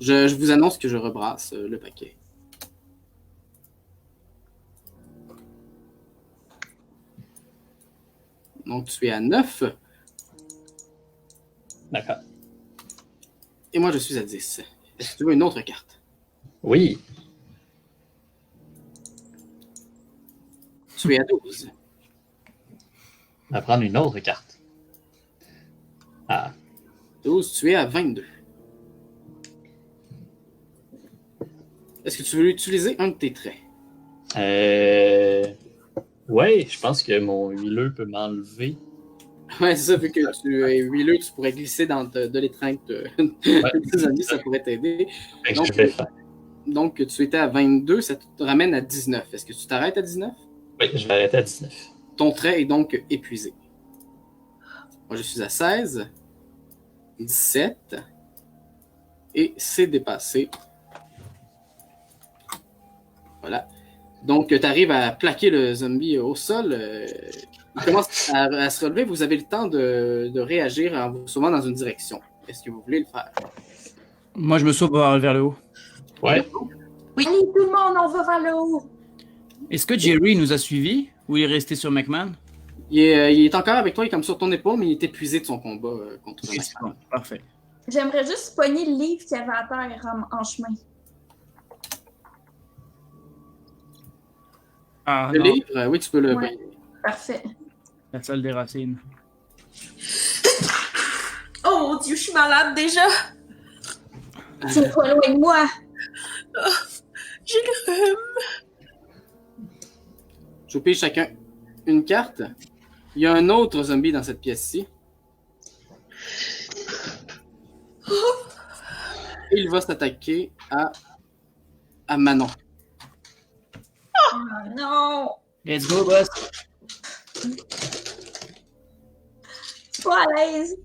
Je vous annonce que je rebrasse le paquet. Donc, tu es à 9. D'accord. Et moi, je suis à 10. Est-ce que tu veux une autre carte? Oui. Tu es à 12. On va prendre une autre carte. Ah. 12, tu es à 22. Est-ce que tu veux utiliser un de tes traits? Ouais, je pense que mon huileux peut m'enlever. Ouais, c'est ça, vu que tu es huileux, tu pourrais glisser dans de l'étreinte de tes amis, ça pourrait t'aider. Donc, je vais faire. Donc, tu étais à 22, ça te ramène à 19. Est-ce que tu t'arrêtes à 19? Oui, je vais arrêter à 19. Ton trait est donc épuisé. Moi, je suis à 16, 17, et c'est dépassé. Voilà. Donc, tu arrives à plaquer le zombie au sol. Il commence à se relever. Vous avez le temps de réagir en vous sauvant dans une direction. Est-ce que vous voulez le faire? Moi, je me sauve vers le haut. Ouais. Oui. Allez, tout le monde, on va vers le haut. Est-ce que Jerry nous a suivis ou il est resté sur McMahon? Il est encore avec toi, il est comme sur ton épaule, mais il est épuisé de son combat contre Okay, McMahon. bon, parfait. J'aimerais juste pogner le livre qu'il y avait à terre en chemin. Ah, Le non, livre, oui, tu peux le... Ouais. Parfait. la salle des racines. Oh mon Dieu, je suis malade déjà. C'est pas loin de moi. Oh, j'ai le rhume. Je vous pige chacun une carte. Il y a un autre zombie dans cette pièce-ci. Il va s'attaquer à Manon. Oh non! Let's go, boss! Je suis pas à l'aise.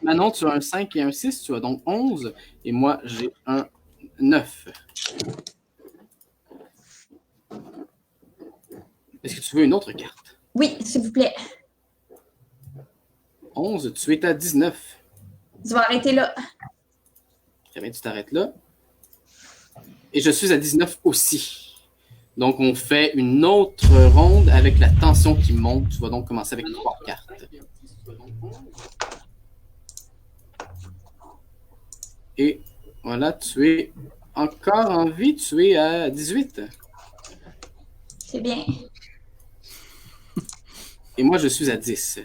Manon, tu as un 5 et un 6, tu as donc 11. Et moi, j'ai un 9. Est-ce que tu veux une autre carte? Oui, s'il vous plaît. 11, tu es à 19. Tu vas arrêter là. Très bien, tu t'arrêtes là. Et je suis à 19 aussi. Donc, on fait une autre ronde avec la tension qui monte. Tu vas donc commencer avec 3 cartes. Et voilà, tu es encore en vie. Tu es à 18. C'est bien. Et moi, je suis à 10.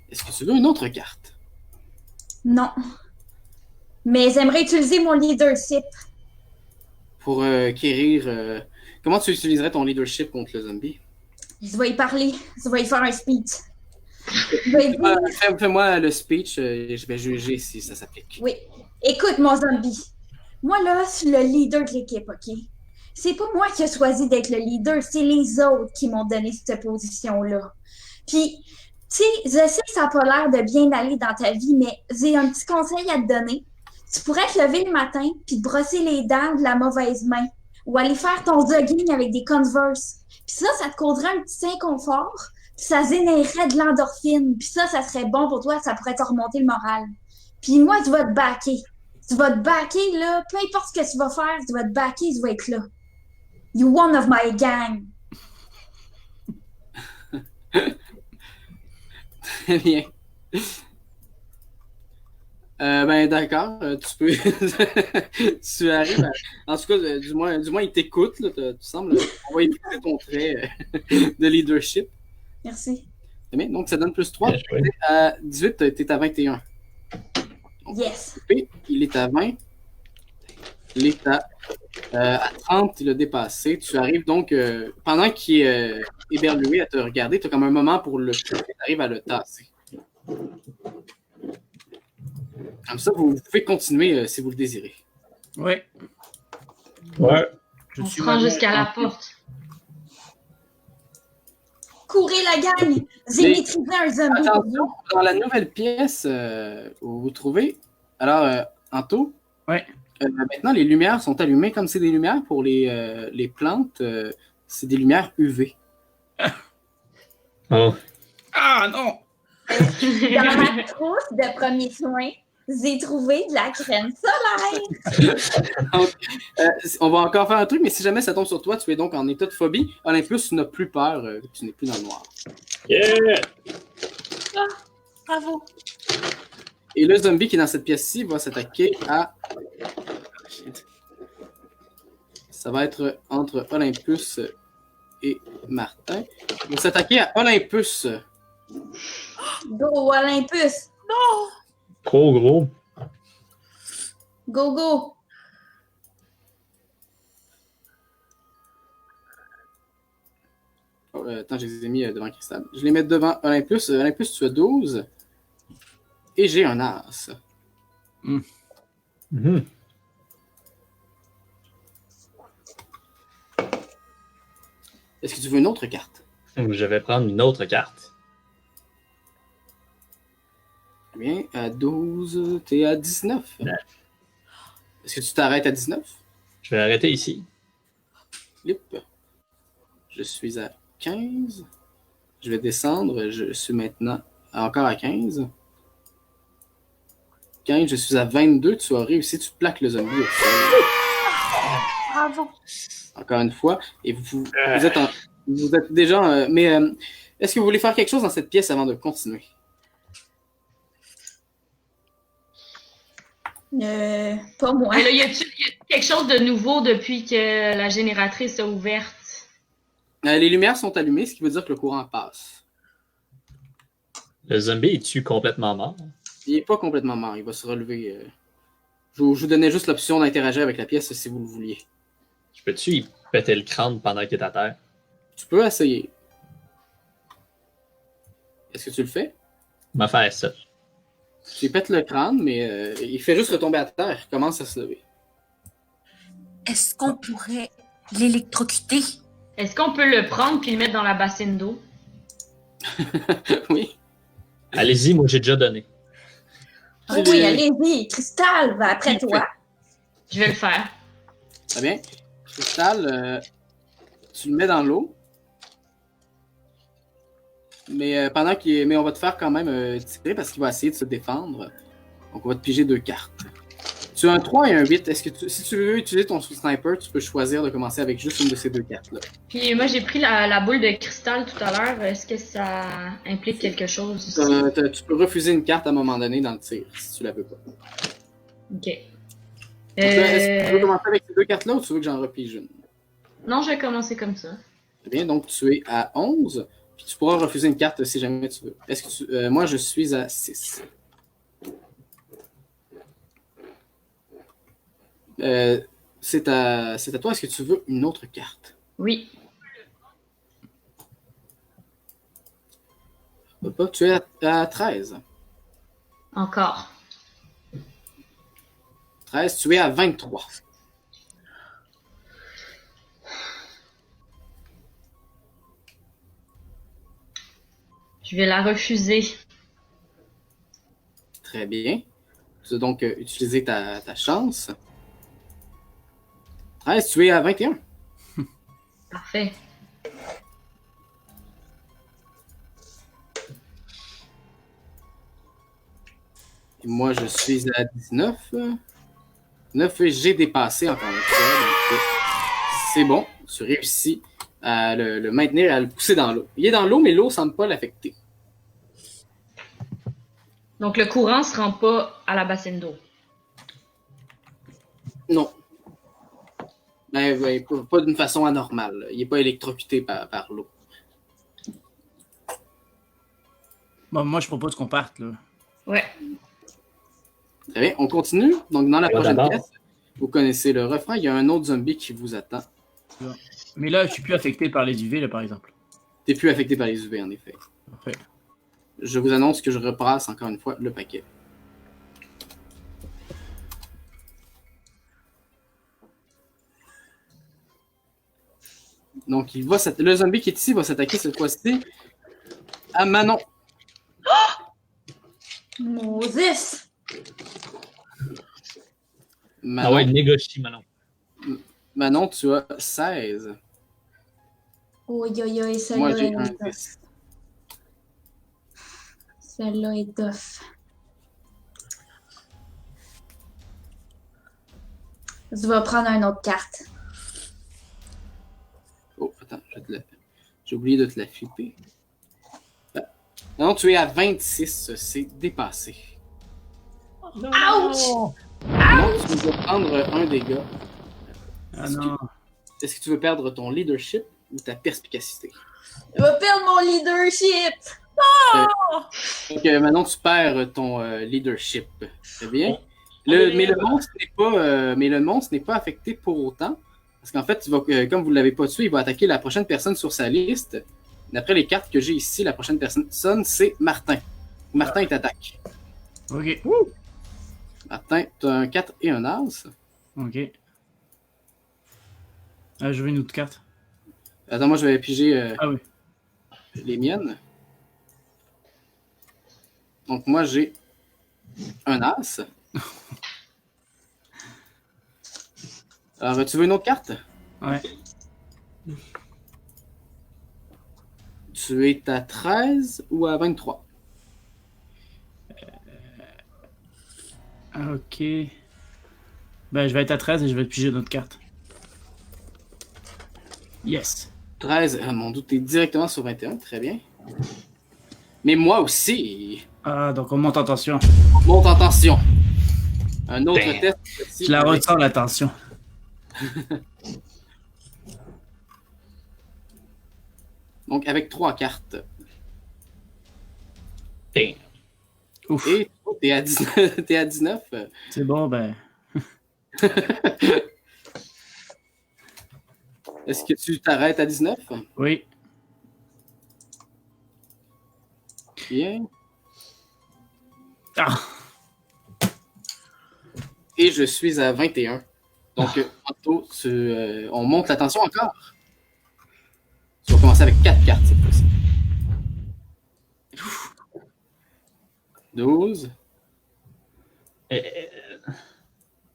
Est-ce que tu veux une autre carte? Non. Mais j'aimerais utiliser mon leadership. Pour quérir... comment tu utiliserais ton leadership contre le zombie? Je vais y parler. Je vais y faire un speech. Je vais dire... Fais-moi le speech et je vais juger si ça s'applique. Oui. Écoute, mon zombie. Moi, là, je suis le leader de l'équipe, OK? C'est pas moi qui ai choisi d'être le leader, c'est les autres qui m'ont donné cette position-là. Puis, tu sais, je sais que ça n'a pas l'air de bien aller dans ta vie, mais j'ai un petit conseil à te donner. Tu pourrais te lever le matin puis te brosser les dents de la mauvaise main ou aller faire ton jogging avec des Converse. Puis ça te causerait un petit inconfort, puis ça générerait de l'endorphine. Puis ça serait bon pour toi, ça pourrait te remonter le moral. Puis moi, tu vas te backer. Tu vas te backer, là. Peu importe ce que tu vas faire, tu vas te backer, tu vas être là. You one of my gang. Très bien. D'accord, tu peux. Tu arrives à... En tout cas, du moins il t'écoute, là, tu sembles. On va écouter ton trait de leadership. Merci. Très bien. Donc, ça donne plus 3. À 18, tu es à 21. Donc, yes. Il est à 20. Il est à 30, il a dépassé. Tu arrives donc, pendant qu'il est éberlué à te regarder, tu as comme un moment pour le... Tu arrives à le tasser. Comme ça, vous pouvez continuer si vous le désirez. Ouais. Ouais. On se rend jusqu'à la porte. Courez la gang! J'ai Mais- maîtrisé un zombie pour Attention, vous. dans la nouvelle pièce où vous trouvez, alors, Anto, Ouais. maintenant les lumières sont allumées comme c'est des lumières pour les plantes, c'est des lumières UV. Oh. Ah non! Dans ma trousse de premiers soins, j'ai trouvé de la crème solaire. Donc, on va encore faire un truc, mais si jamais ça tombe sur toi, tu es donc en état de phobie. Olympus, tu n'as plus peur, tu n'es plus dans le noir. Yeah! Bravo. Et le zombie qui est dans cette pièce-ci va s'attaquer à... Ça va être entre Olympus et Martin. Il va s'attaquer à Olympus. Go, Olympus! Trop gros. Go, go! Oh, attends, je les ai mis devant Cristal. Je les mets devant Olympus. Olympus, tu as 12. Et j'ai un as. Mhm. Est-ce que tu veux une autre carte? Je vais prendre une autre carte. Bien, à 12, t'es à 19. Ouais. Est-ce que tu t'arrêtes à 19? Je vais arrêter ici. Flip. Je suis à 15. Je vais descendre. Je suis maintenant encore à 15. 15, je suis à 22. Tu as réussi. Tu plaques le zombie au sol. Bravo. Encore une fois. Et vous êtes déjà... est-ce que vous voulez faire quelque chose dans cette pièce avant de continuer? Pas moi. Mais là, y a-t-il quelque chose de nouveau depuis que la génératrice a ouverte? Les lumières sont allumées, ce qui veut dire que le courant passe. Le zombie est-tu complètement mort? Il n'est pas complètement mort. Il va se relever. Je vous donnais juste l'option d'interagir avec la pièce si vous le vouliez. Je peux-tu y péter le crâne pendant qu'il est à terre? Tu peux essayer. Est-ce que tu le fais? M'a faire ça. Tu lui pètes le crâne, mais il fait juste retomber à terre. Il commence à se lever. Est-ce qu'on pourrait l'électrocuter? Est-ce qu'on peut le prendre puis le mettre dans la bassine d'eau? Oui. Allez-y, moi j'ai déjà donné. Ah oui, allez-y, Cristal, va après toi. Je vais le faire. Très bien. Cristal, tu le mets dans l'eau. Mais mais on va te faire quand même tirer parce qu'il va essayer de se défendre. Donc on va te piger 2 cartes. Tu as un 3 et un 8. Est-ce que si tu veux utiliser ton sniper, tu peux choisir de commencer avec juste une de ces 2 cartes-là. Puis moi, j'ai pris la boule de cristal tout à l'heure. Est-ce que ça implique quelque chose ici? Tu peux refuser une carte à un moment donné dans le tir, si tu la veux pas. Ok. Donc là, est-ce que tu veux commencer avec ces 2 cartes-là ou tu veux que j'en repige une? Non, je vais commencer comme ça. Très bien, donc tu es à 11. Puis tu pourras refuser une carte si jamais tu veux. Est-ce que moi, je suis à 6. C'est à toi. Est-ce que tu veux une autre carte? Oui. Hop, hop, tu es à 13. Encore. 13, tu es à 23. Je vais la refuser. Très bien. Tu as donc utilisé ta chance. 13, tu es à 21. Parfait. Et moi, je suis à 19. 9, j'ai dépassé encore une fois. Donc, c'est bon. Tu réussis à le maintenir et à le pousser dans l'eau. Il est dans l'eau, mais l'eau ne semble pas l'affecter. Donc le courant se rend pas à la bassine d'eau. Non. Ben, pas d'une façon anormale. Il n'est pas électrocuté par l'eau. Bon, moi, je propose qu'on parte, là. Ouais. Très bien, on continue. Donc, dans la prochaine d'abord. pièce, vous connaissez le refrain. Il y a un autre zombie qui vous attend. Mais là, je suis plus affecté par les UV, là, par exemple. Tu n'es plus affecté par les UV, en effet. Parfait. Je vous annonce que je repasse encore une fois le paquet. Donc, le zombie qui est ici va s'attaquer cette fois-ci à Manon. Moses! Manon, Ah ouais, négocie, Manon. Manon, tu as 16. Oi, oi, oi, Moi, celle-là j'ai est un tough. 10. Celle-là est tough. Tu vas prendre une autre carte. Oh, attends, j'ai oublié de te la flipper. Non, tu es à 26, c'est dépassé. Ouch! Non, tu vas prendre un dégât. Ah non. Est-ce que tu veux perdre ton leadership ou ta perspicacité? Je vais perdre mon leadership! Donc, maintenant, tu perds ton leadership. Très bien. Mais le monstre n'est pas affecté pour autant. Parce qu'en fait, comme vous ne l'avez pas tué, il va attaquer la prochaine personne sur sa liste. D'après les cartes que j'ai ici, la prochaine personne, c'est Martin. Martin, il t'attaque. Ok. Martin, tu as un 4 et un As. Ok. Ah, je veux une autre carte. Attends, moi, je vais piger Ah oui. les miennes. Donc, moi, j'ai un As. Alors, tu veux une autre carte? Ouais. Tu es à 13 ou à 23? Ok. Ben, je vais être à 13 et je vais piger une autre carte. Yes. 13, mon doute, t'es directement sur 21, très bien. Mais moi aussi, Ah, donc on monte en tension. monte en tension. Un autre Damn. test. Je la ressens, la tension. Donc, avec 3 cartes. Damn. Ouf. Et t'es à 19. T'es à 19. C'est bon, ben. Est-ce que tu t'arrêtes à 19? Oui. Bien. Ah. Et je suis à 21. Donc, Otto, on monte la tension encore. Tu vas commencer avec 4 cartes cette fois-ci. 12.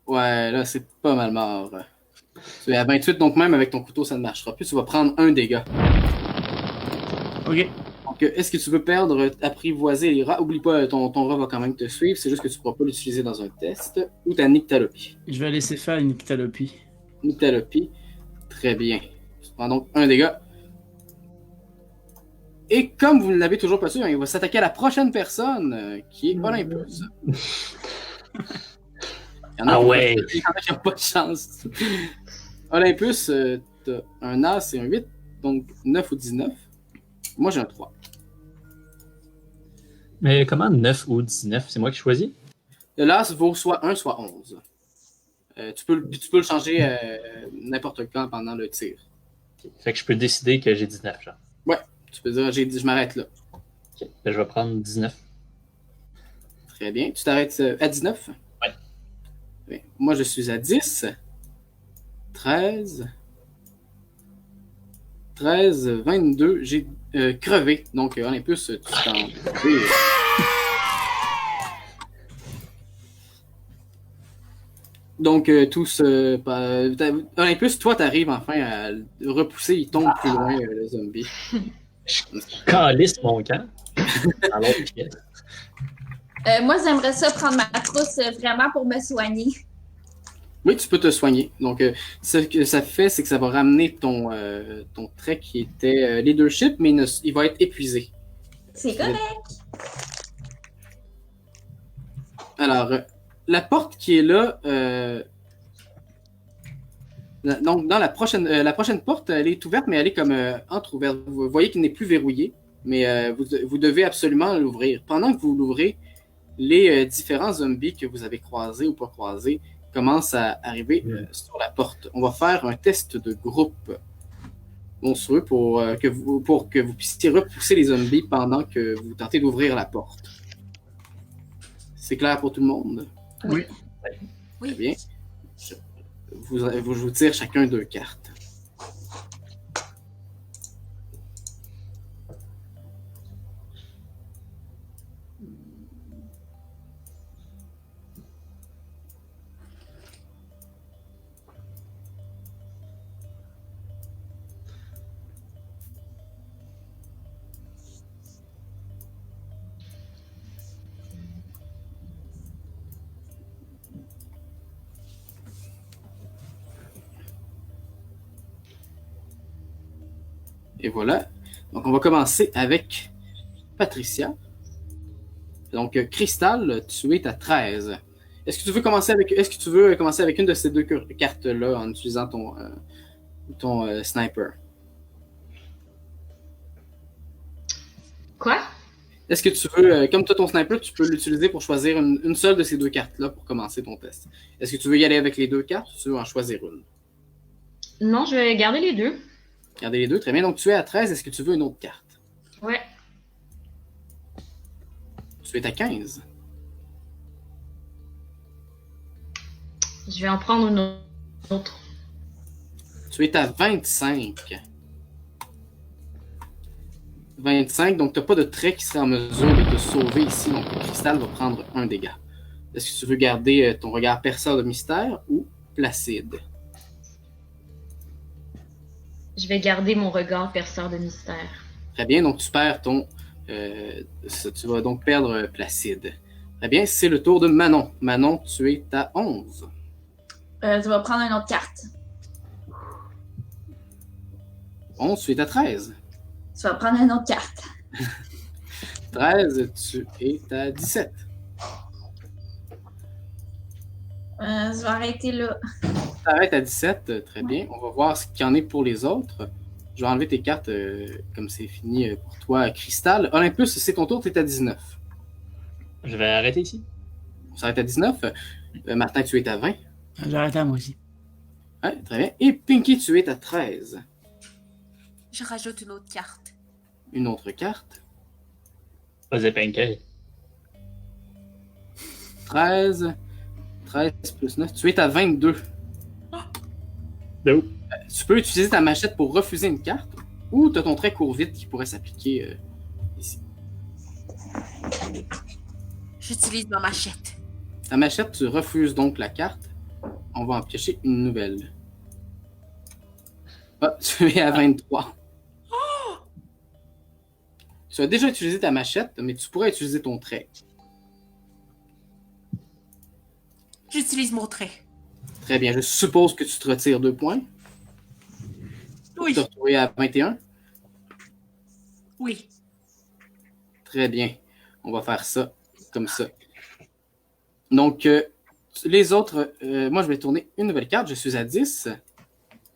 Ouais, là, c'est pas mal mort. Tu es à 28, donc même avec ton couteau, ça ne marchera plus. Tu vas prendre un dégât. Ok. Donc, est-ce que tu veux perdre, apprivoiser les rats? Oublie pas, ton rat va quand même te suivre. C'est juste que tu ne pourras pas l'utiliser dans un test. Ou ta nyctalopie. Je vais laisser faire une nyctalopie. Nyctalopie. Très bien. Tu prends donc un dégât. Et comme vous ne l'avez toujours pas su, il va s'attaquer à la prochaine personne, qui est Olympus. Ah ouais. Il y en a qui n'ont pas de chance. Olympus, t'as un As et un 8, donc 9 ou 19. Moi, j'ai un 3. Mais comment 9 ou 19? C'est moi qui choisis? Le As vaut soit 1, soit 11. Tu peux le changer n'importe quand pendant le tir. Fait que je peux décider que j'ai 19, genre. Ouais, tu peux dire, je m'arrête là. Ok. Ben, je vais prendre 19. Très bien. Tu t'arrêtes à 19? Ouais. Bien. Moi, je suis à 10. 13. 13, 22. J'ai crevé. Donc, Olympus, tu t'en... Donc, Olympus, toi, t'arrives enfin à le repousser. Il tombe plus loin, le zombie. Je calisse mon camp. Dans l'autre pièce. Moi, j'aimerais ça prendre ma trousse vraiment pour me soigner. Oui, tu peux te soigner. Donc, ce que ça fait, c'est que ça va ramener ton trait qui était leadership, mais il va être épuisé. C'est correct. Alors, la porte qui est là, donc dans la prochaine porte, elle est ouverte, mais elle est comme entrouverte. Vous voyez qu'elle n'est plus verrouillée, mais vous devez absolument l'ouvrir. Pendant que vous l'ouvrez, les différents zombies que vous avez croisés ou pas croisés commencent à arriver sur la porte. On va faire un test de groupe monstrueux pour que vous puissiez repousser les zombies pendant que vous tentez d'ouvrir la porte. C'est clair pour tout le monde? Oui. Très bien. Je vous tire chacun 2 cartes. Et voilà. Donc, on va commencer avec Patricia. Donc, Crystal, tu es à 13. Est-ce que tu veux commencer avec une de ces deux cartes-là en utilisant ton sniper? Quoi? Est-ce que tu veux, comme tu as ton sniper, tu peux l'utiliser pour choisir une seule de ces deux cartes-là pour commencer ton test. Est-ce que tu veux y aller avec les deux cartes ou tu veux en choisir une? Non, je vais garder les deux. Regardez les deux, très bien. Donc, tu es à 13. Est-ce que tu veux une autre carte? Ouais. Tu es à 15. Je vais en prendre une autre. Tu es à 25. 25, donc tu n'as pas de trait qui serait en mesure de te sauver ici. Donc, Crystal va prendre un dégât. Est-ce que tu veux garder ton regard perceur de mystère ou placide? Je vais garder mon regard perceur de mystère. Très bien, donc tu perds tu vas donc perdre placide. Très bien, c'est le tour de Manon. Manon, tu es à 11. Tu vas prendre une autre carte. 11, tu es à 13. Tu vas prendre une autre carte. 13, tu es à 17. Je vais arrêter là. Tu t'arrêtes à 17, très bien. On va voir ce qu'il y en est pour les autres. Je vais enlever tes cartes comme c'est fini pour toi, Crystal. Olympus, c'est ton tour, tu es à 19. Je vais arrêter ici. On s'arrête à 19. Martin, tu es à 20. J'arrête à moi aussi. Ouais, très bien. Et Pinky, tu es à 13. Je rajoute une autre carte. Une autre carte. Vas-y, Pinky. 13. 13 plus 9. Tu es à 22. De où? Tu peux utiliser ta machette pour refuser une carte ou tu as ton trait court vite qui pourrait s'appliquer ici. J'utilise ma machette. Ta machette, tu refuses donc la carte. On va en piocher une nouvelle. Ah, tu es à 23. Tu as déjà utilisé ta machette, mais tu pourrais utiliser ton trait. J'utilise mon trait. Très bien, je suppose que tu te retires 2 points. Oui. Tu te retrouves à 21. Oui. Très bien. On va faire ça comme ça. Donc, les autres, moi, je vais tourner une nouvelle carte. Je suis à 10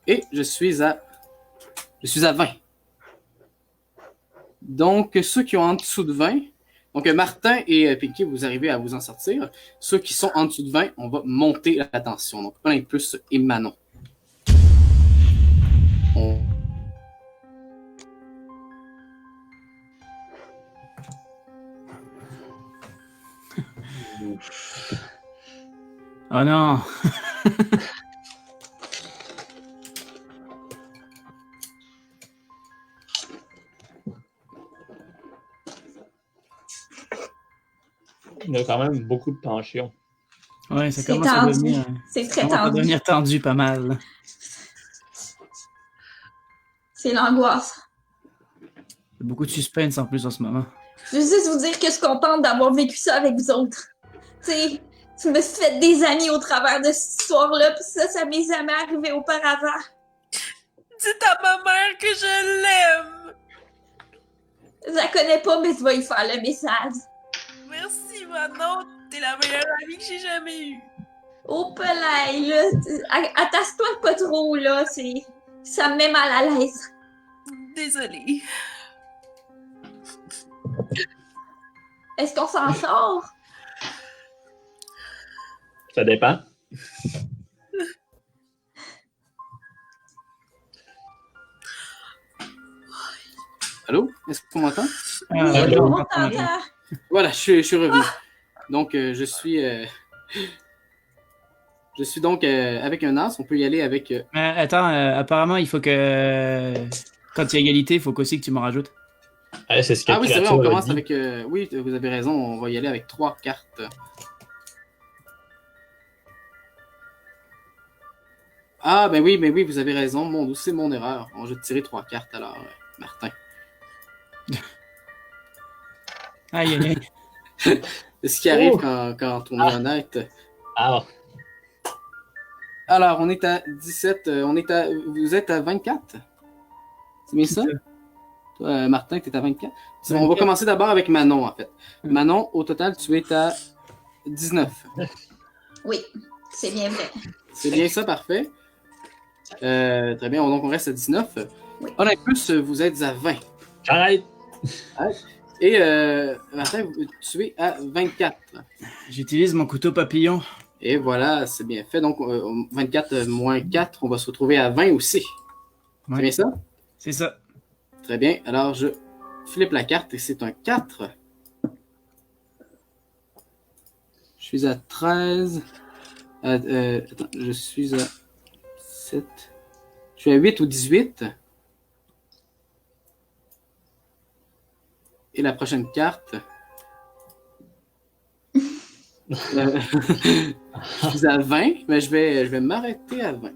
et je suis à 20. Donc, ceux qui ont en dessous de 20, donc Martin et Pinky, vous arrivez à vous en sortir. Ceux qui sont en dessous de 20, on va monter la tension. Donc, Olympus et Manon. Oh non. Il y a quand même beaucoup de tension. Ouais, ça C'est commence à tendu. devenir, C'est très commence à tendu. devenir tendu pas mal. Là. C'est l'angoisse. Il y a beaucoup de suspense en plus en ce moment. Je veux juste vous dire que je suis contente d'avoir vécu ça avec vous autres. Tu sais, tu me suis fait des amis au travers de cette histoire-là, puis ça m'est jamais arrivé auparavant. Dites à ma mère que je l'aime. Je la connais pas, mais tu vas y faire le message. Merci, Manon. T'es la meilleure amie que j'ai jamais eue. Oh, pelay, là. Attache-toi pas trop, là. Ça me met mal à l'aise. Désolée. Est-ce qu'on s'en sort? Ça dépend. Allô? Est-ce qu'on m'entend? Oui, ouais, on on m'entend m'entend. bien. Voilà, je suis revenu. Donc, je suis donc avec un as. On peut y aller avec... Mais attends, apparemment, il faut que. Quand il y a égalité, il faut qu'aussi que tu m'en rajoutes. C'est ce que Ah oui, c'est vrai, on Créature a commence dit. avec... oui, vous avez raison, on va y aller avec 3 cartes. Ah, ben oui, vous avez raison. C'est mon erreur. On va tirer 3 cartes alors, Martin. Aïe, aïe, aïe. C'est ce qui arrive Oh. quand on est honnête. Ah, Alors, on est à 17, vous êtes à 24? C'est bien ça? Toi, Martin, tu es à 24. On va commencer d'abord avec Manon, en fait. Manon, au total, tu es à 19. Oui, c'est bien vrai. C'est bien ça, parfait. Très bien, donc on reste à 19. Oui. Olympus, vous êtes à 20. J'arrête. Et Martin, tu es à 24. J'utilise mon couteau papillon. Et voilà, c'est bien fait. Donc, 24 moins 4, on va se retrouver à 20 aussi. Ouais. C'est bien ça? C'est ça. Très bien. Alors, je flippe la carte et c'est un 4. Je suis à 13. Attends, je suis à 7. Je suis à 8 ou 18. Et la prochaine carte. Je suis à 20, mais je vais m'arrêter à 20.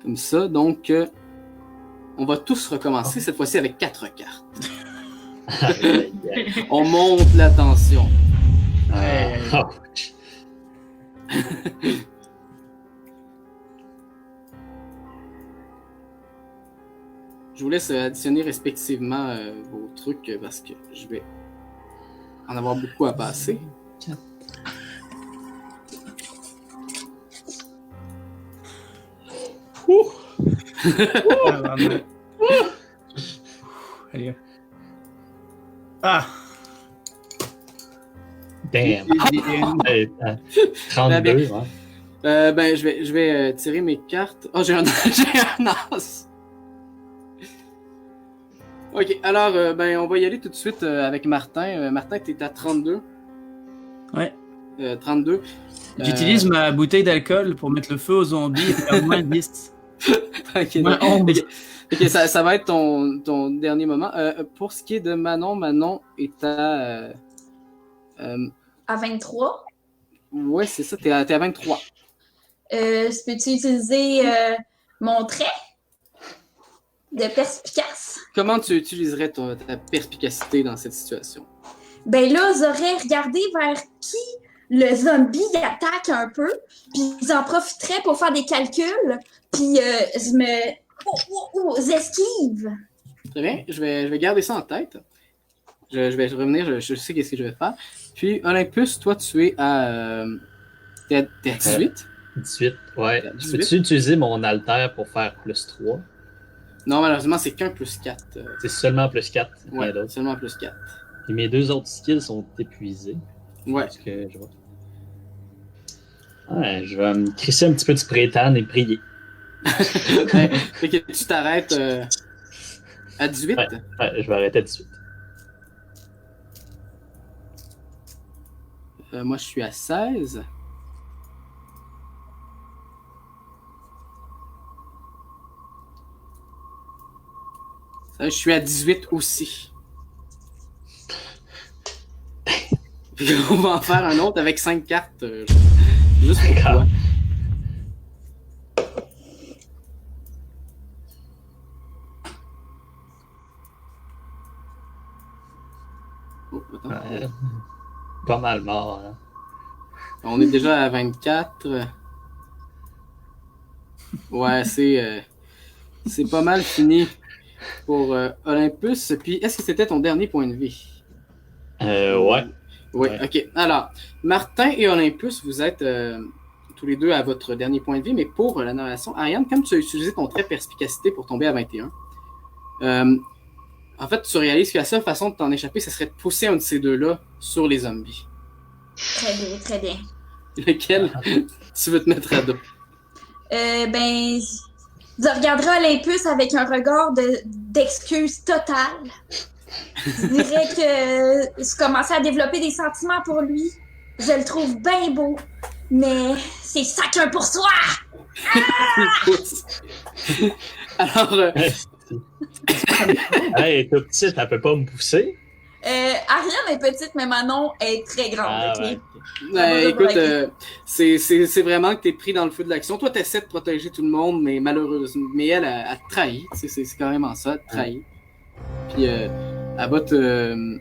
Comme ça, donc, on va tous recommencer, cette fois-ci avec 4 cartes. On monte la tension. Je vous laisse additionner respectivement vos trucs parce que je vais en avoir beaucoup à passer. Allez. Ah! Damn. Hey, 32, ouais. Ben, je vais tirer mes cartes. Oh, j'ai un as. Ok, alors, ben, on va y aller tout de suite avec Martin. Martin, tu es à 32. Ouais. 32. J'utilise ma bouteille d'alcool pour mettre le feu aux zombies et faire moins 10. Ok, Moins 11. Ok, ça va être ton dernier moment. Pour ce qui est de Manon, Manon est à... À 23, ouais, c'est ça, t'es à 23. peux-tu utiliser mon trait de perspicace? Comment tu utiliserais ta perspicacité dans cette situation? Ben là, j'aurais regardé vers qui le zombie attaque un peu, puis j'en profiterais pour faire des calculs, puis j'esquive. Très bien, je vais garder ça en tête. Je vais revenir, je sais qu'est-ce que je vais faire. Puis, Olympus, toi, tu es à... T'es à 18? 18, ouais. 18. Peux-tu utiliser mon alter pour faire plus 3? Non, malheureusement, c'est qu'un plus 4. C'est seulement plus 4. Ouais, seulement plus 4. Et mes 2 autres skills sont épuisés. Ouais. Parce que je vais me crisser un petit peu de spray tan et prier. Fait que tu t'arrêtes à 18? Ouais, je vais arrêter à 18. Moi, je suis à 16. Ça, je suis à 18 aussi. Puis on va en faire un autre avec 5 cartes. Juste pour toi. Oh, attends. Pas mal mort. Hein. On est déjà à 24. Ouais, c'est pas mal fini pour Olympus. Puis, est-ce que c'était ton dernier point de vie? Ouais. Oui, Ouais. ok. Alors, Martin et Olympus, vous êtes tous les deux à votre dernier point de vie, mais pour la narration, Ariane, comme tu as utilisé ton trait perspicacité pour tomber à 21, en fait, tu réalises que la seule façon de t'en échapper, ce serait de pousser un de ces deux-là sur les zombies. Très bien, très bien. Lequel tu veux te mettre à dos? Ben, je regarderai Olympus avec un regard d'excuse totale. Je dirais que je commençais à développer des sentiments pour lui. Je le trouve bien beau, mais c'est chacun pour soi! Alors, Hey, toute petite, elle peut pas me pousser. Ariane est petite, mais Manon est très grande, ok? Ouais. écoute, c'est vraiment que t'es pris dans le feu de l'action. Toi, t'essaies de protéger tout le monde, mais malheureusement, mais elle a trahi. C'est carrément ça, trahi. Puis elle va te...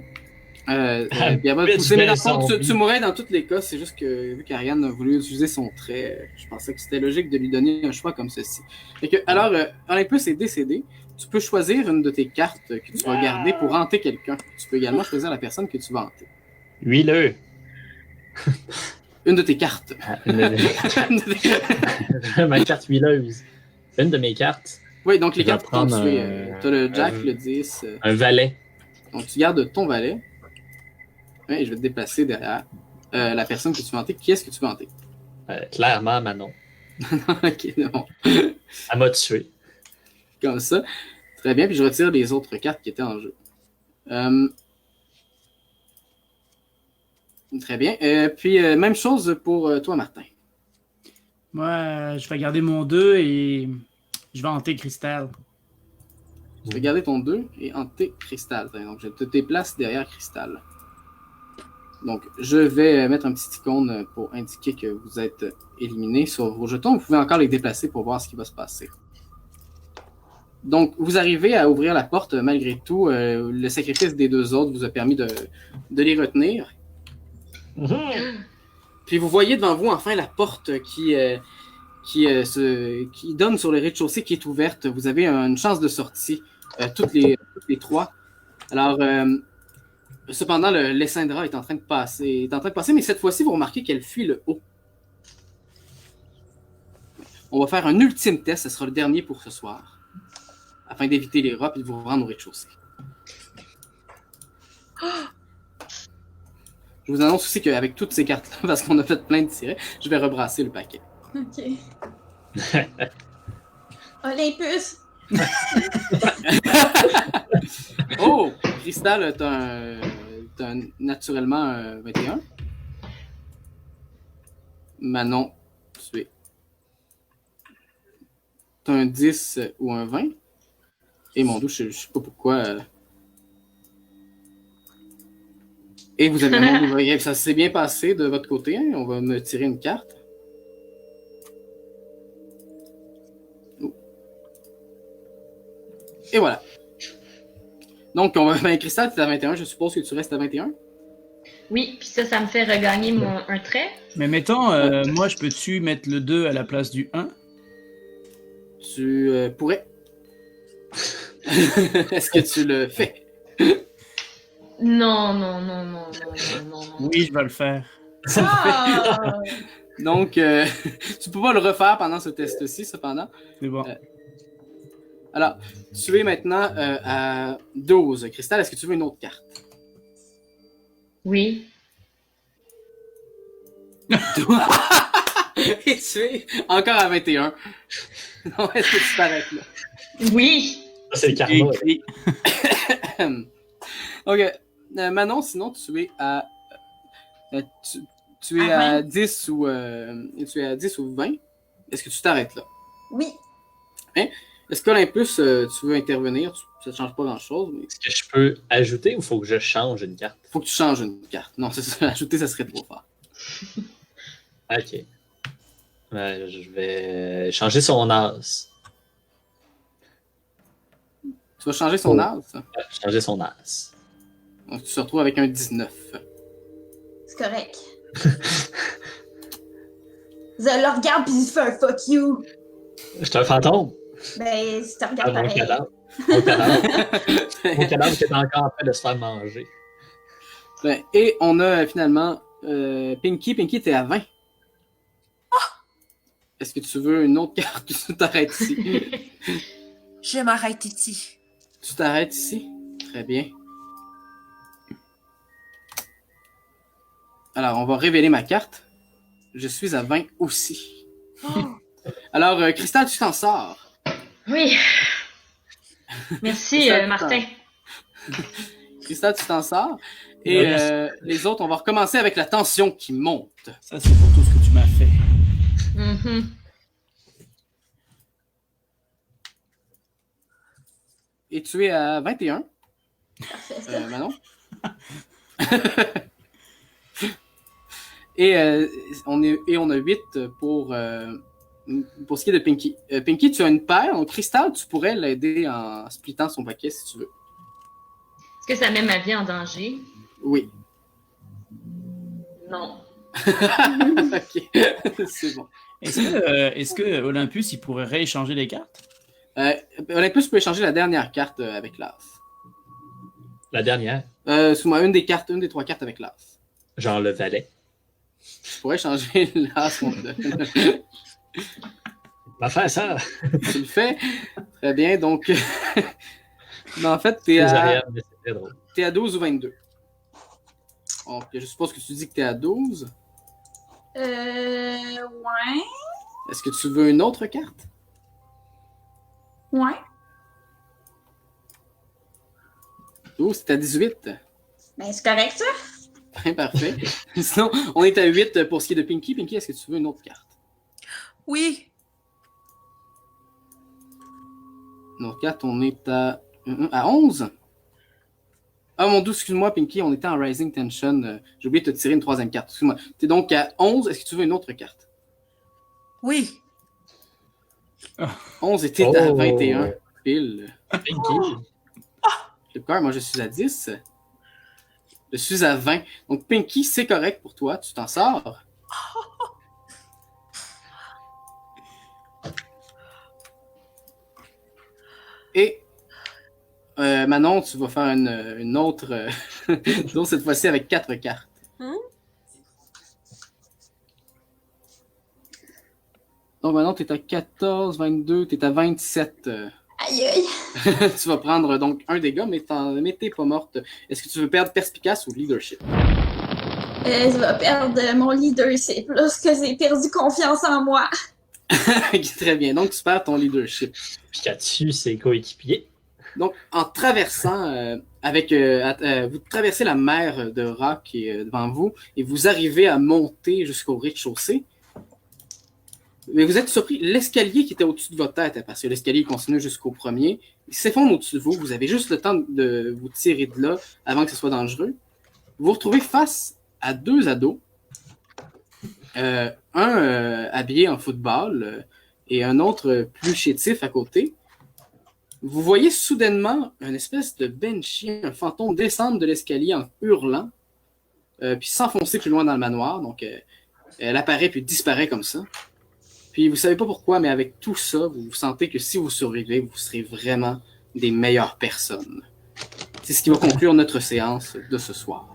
puis elle va te pousser, mais dans le fond, tu mourrais dans tous les cas. C'est juste que, vu qu'Ariane a voulu utiliser son trait, je pensais que c'était logique de lui donner un choix comme ceci. Fait que, alors, Olympus est décédé, tu peux choisir une de tes cartes que tu vas garder pour hanter quelqu'un. Tu peux également choisir la personne que tu vas hanter. Huileux. Une de tes cartes. Ma carte huileuse. Une de mes cartes. Oui, donc les Je vais cartes que tu prendre as le Jack, le 10. Un valet. Donc tu gardes ton valet. Ouais, et je vais te déplacer derrière la personne que tu veux hanter. Qui est-ce que tu veux hanter? Clairement, Manon. Ok, non. Elle m'a tué. Comme ça. Très bien, puis je retire les autres cartes qui étaient en jeu. Très bien. Puis même chose pour toi, Martin. Moi, je vais garder mon 2 et je vais hanter Cristal. Tu vas garder ton 2 et hanter Cristal. Donc je te déplace derrière Cristal. Donc je vais mettre un petit icône pour indiquer que vous êtes éliminé sur vos jetons. Vous pouvez encore les déplacer pour voir ce qui va se passer. Donc, vous arrivez à ouvrir la porte malgré tout. Le sacrifice des deux autres vous a permis de les retenir. Puis vous voyez devant vous enfin la porte qui donne sur le rez-de-chaussée qui est ouverte. Vous avez une chance de sortie, toutes les trois. Alors, cependant, le Lessindra est en train de passer, mais cette fois-ci, vous remarquez qu'elle fuit le haut. On va faire un ultime test, ce sera le dernier pour ce soir, afin d'éviter les rats et de vous rendre au rez-de-chaussée. Je vous annonce aussi qu'avec toutes ces cartes-là, parce qu'on a fait plein de tirets, je vais rebrasser le paquet. Ok. Olympus! Oh! Cristal, t'as naturellement un 21. Manon, tu es. T'as un 10 ou un 20. Et mon dos, je sais pas pourquoi. Et vous avez un nombre. Ça s'est bien passé de votre côté. Hein? On va me tirer une carte. Et voilà. Donc, on va. Ben, Cristal, tu es à 21. Je suppose que tu restes à 21. Oui, puis ça me fait regagner un trait. Mais mettons, moi, je peux-tu mettre le 2 à la place du 1? Tu pourrais. Est-ce que tu le fais? Non. Oui, je vais le faire. Ah! Donc, tu peux pas le refaire pendant ce test-ci, cependant. C'est bon. Alors, tu es maintenant à 12. Cristal, est-ce que tu veux une autre carte? Oui. Et tu es encore à 21. Non, est-ce que tu t'arrêtes là? Oui. C'est le karma. Ok. Manon, sinon, tu es à... tu es à 10 ou... tu es à 10 ou 20. Est-ce que tu t'arrêtes là? Oui. Hein? Est-ce qu'Olympus, tu veux intervenir? Ça ne change pas grand-chose. Mais... Est-ce que je peux ajouter ou faut que je change une carte? Faut que tu changes une carte. Non, c'est ça. Ajouter, ça serait trop fort. Ok. Je vais changer son as. Tu vas changer son as? Changer son as. Donc, tu te retrouves avec un 19. C'est correct. Je le regarde pis il fait un fuck you. Je suis un fantôme. Ben, si tu regardes Mon pareil. cadavre. Mon cadavre qui est encore en train de se faire manger. Ben, et on a finalement Pinky. Pinky, t'es à 20. Est-ce que tu veux une autre carte ou tu t'arrêtes ici? Je m'arrête ici. Tu t'arrêtes ici? Très bien. Alors, on va révéler ma carte. Je suis à 20 aussi. Alors, Cristal, tu t'en sors. Oui. Merci, Cristal, Martin. Cristal, tu t'en sors. Et les autres, on va recommencer avec la tension qui monte. Ça, c'est pour tout ce que tu m'as fait. Mhm. Et tu es à 21. Parfait, ça. Manon. Et on a 8 pour ce qui est de Pinky. Pinky, tu as une paire. Donc, Cristal, tu pourrais l'aider en splittant son paquet si tu veux. Est-ce que ça met ma vie en danger? Oui. Non. Ok, c'est bon. Est-ce que Olympus, il pourrait rééchanger les cartes? Olympus peut échanger la dernière carte avec l'As. La dernière, Excuse-moi, une des 3 cartes avec l'As. genre le valet. Je pourrais changer l'As contre le... Va faire ça! Tu le fais? Très bien, donc... Mais en fait, C'est désagréable, mais c'est très drôle. t'es à 12 ou 22. Donc, je suppose que tu dis que t'es à 12. Ouais. Est-ce que tu veux une autre carte? Ouais. 12, t'es à 18. Ben, c'est correct, ça? Parfait. Sinon, on est à 8 pour ce qui est de Pinky. Pinky, est-ce que tu veux une autre carte? Oui. Une autre carte, on est à 11. Ah mon Dieu, excuse-moi, Pinky, on était en Rising Tension. J'ai oublié de te tirer une 3e carte. Excuse-moi. T'es donc à 11. Est-ce que tu veux une autre carte? Oui. 11 était à 21. Pile. Pinky. Flipkart, moi je suis à 10. Je suis à 20. Donc Pinky, c'est correct pour toi. Tu t'en sors. Et Manon, tu vas faire une autre. Donc cette fois-ci avec 4 cartes. Donc maintenant, tu es à 14, 22, tu es à 27. Aïe aïe. Tu vas prendre donc un dégât, mais t'es pas morte. Est-ce que tu veux perdre perspicace ou leadership? Je vais perdre mon leadership lorsque j'ai perdu confiance en moi. Très bien, donc tu perds ton leadership. Pikachu, ses coéquipiers. Donc, en traversant vous traversez la mer de Ra qui est devant vous et vous arrivez à monter jusqu'au rez-de-chaussée. Mais vous êtes surpris, l'escalier qui était au-dessus de votre tête, parce que l'escalier continue jusqu'au premier, il s'effondre au-dessus de vous. Vous avez juste le temps de vous tirer de là avant que ce soit dangereux. Vous vous retrouvez face à 2 ados. Un habillé en football et un autre plus chétif à côté. Vous voyez soudainement une espèce de banshee, un fantôme descendre de l'escalier en hurlant, puis s'enfoncer plus loin dans le manoir. Donc, elle apparaît puis disparaît comme ça. Puis vous savez pas pourquoi, mais avec tout ça, vous sentez que si vous survivez, vous serez vraiment des meilleures personnes. C'est ce qui va conclure notre séance de ce soir.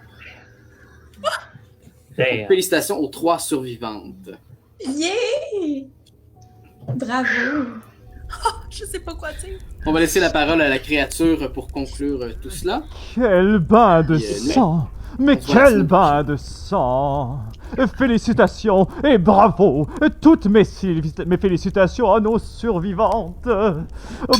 Damn. Félicitations aux 3 survivantes. Yeah! Bravo! Je sais pas quoi dire. On va laisser la parole à la créature pour conclure tout cela. Quel bain de Bien, sang! Mais on se voit la quel semaine bain de sang! Félicitations et bravo! Toutes mes félicitations à nos survivantes!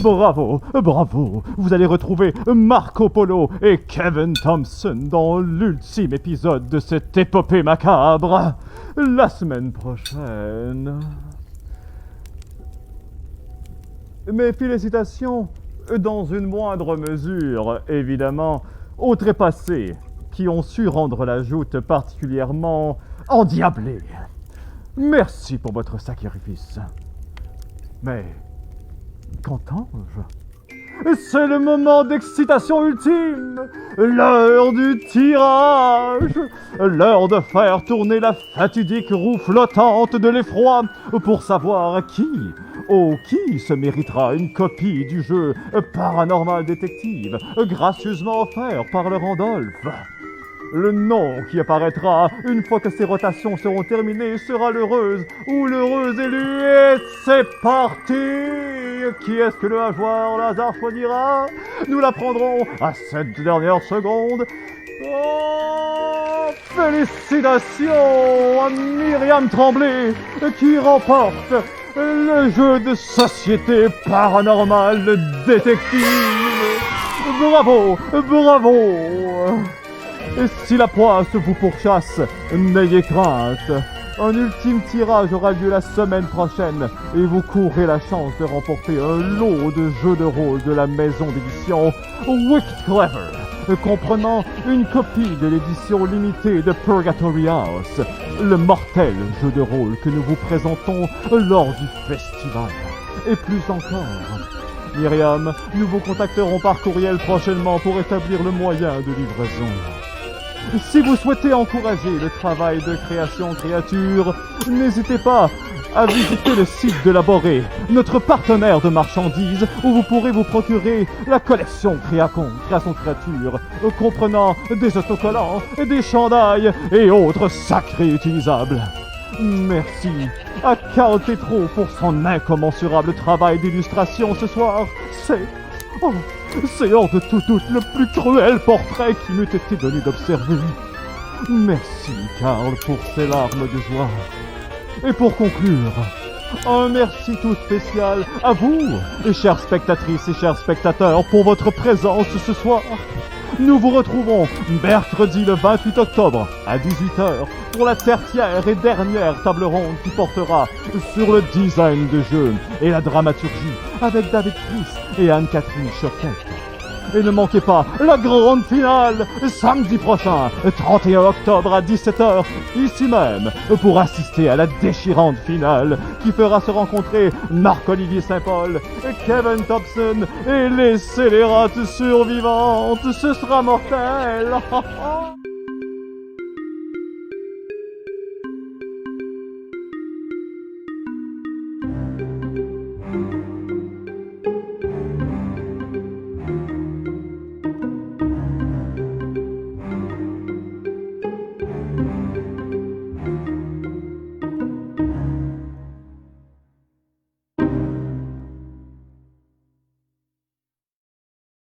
Bravo, bravo! Vous allez retrouver Marco Polo et Kevin Thompson dans l'ultime épisode de cette épopée macabre, la semaine prochaine. Mes félicitations, dans une moindre mesure, évidemment, aux trépassés qui ont su rendre la joute particulièrement endiablée. Merci pour votre sacrifice. Mais qu'entends-je? C'est le moment d'excitation ultime, l'heure du tirage, l'heure de faire tourner la fatidique roue flottante de l'effroi pour savoir qui se méritera une copie du jeu Paranormal Détective, gracieusement offert par le Randolph. Le nom qui apparaîtra une fois que ces rotations seront terminées sera l'heureuse ou l'heureux élu. Et c'est parti! Qui est-ce que le hachoir Lazare choisira? Nous l'apprendrons à cette dernière seconde. Oh, félicitations à Myriam Tremblay qui remporte le jeu de société Paranormal Détective. Bravo, bravo! Et si la poisse vous pourchasse, n'ayez crainte. Un ultime tirage aura lieu la semaine prochaine et vous courrez la chance de remporter un lot de jeux de rôle de la maison d'édition Wicked Clever, comprenant une copie de l'édition limitée de Purgatory House, le mortel jeu de rôle que nous vous présentons lors du festival. Et plus encore. Myriam, nous vous contacterons par courriel prochainement pour établir le moyen de livraison. Si vous souhaitez encourager le travail de création créature, n'hésitez pas à visiter le site de la Borée, notre partenaire de marchandises, où vous pourrez vous procurer la collection Création Créature, comprenant des autocollants, des chandails et autres sacrés utilisables. Merci à Carl Tétro pour son incommensurable travail d'illustration ce soir. C'est hors de tout doute le plus cruel portrait qui m'eût été donné d'observer. Merci, Carl, pour ces larmes de joie. Et pour conclure, un merci tout spécial à vous, chères spectatrices et chers spectateurs, pour votre présence ce soir. Nous vous retrouvons mercredi le 28 octobre à 18h pour la tertiaire et dernière table ronde qui portera sur le design de jeu et la dramaturgie avec David Chris et Anne-Catherine Choquette. Et ne manquez pas la grande finale samedi prochain, 31 octobre à 17h, ici même, pour assister à la déchirante finale qui fera se rencontrer Marc-Olivier Saint-Paul, Kevin Thompson et les scélérates survivantes. Ce sera mortel.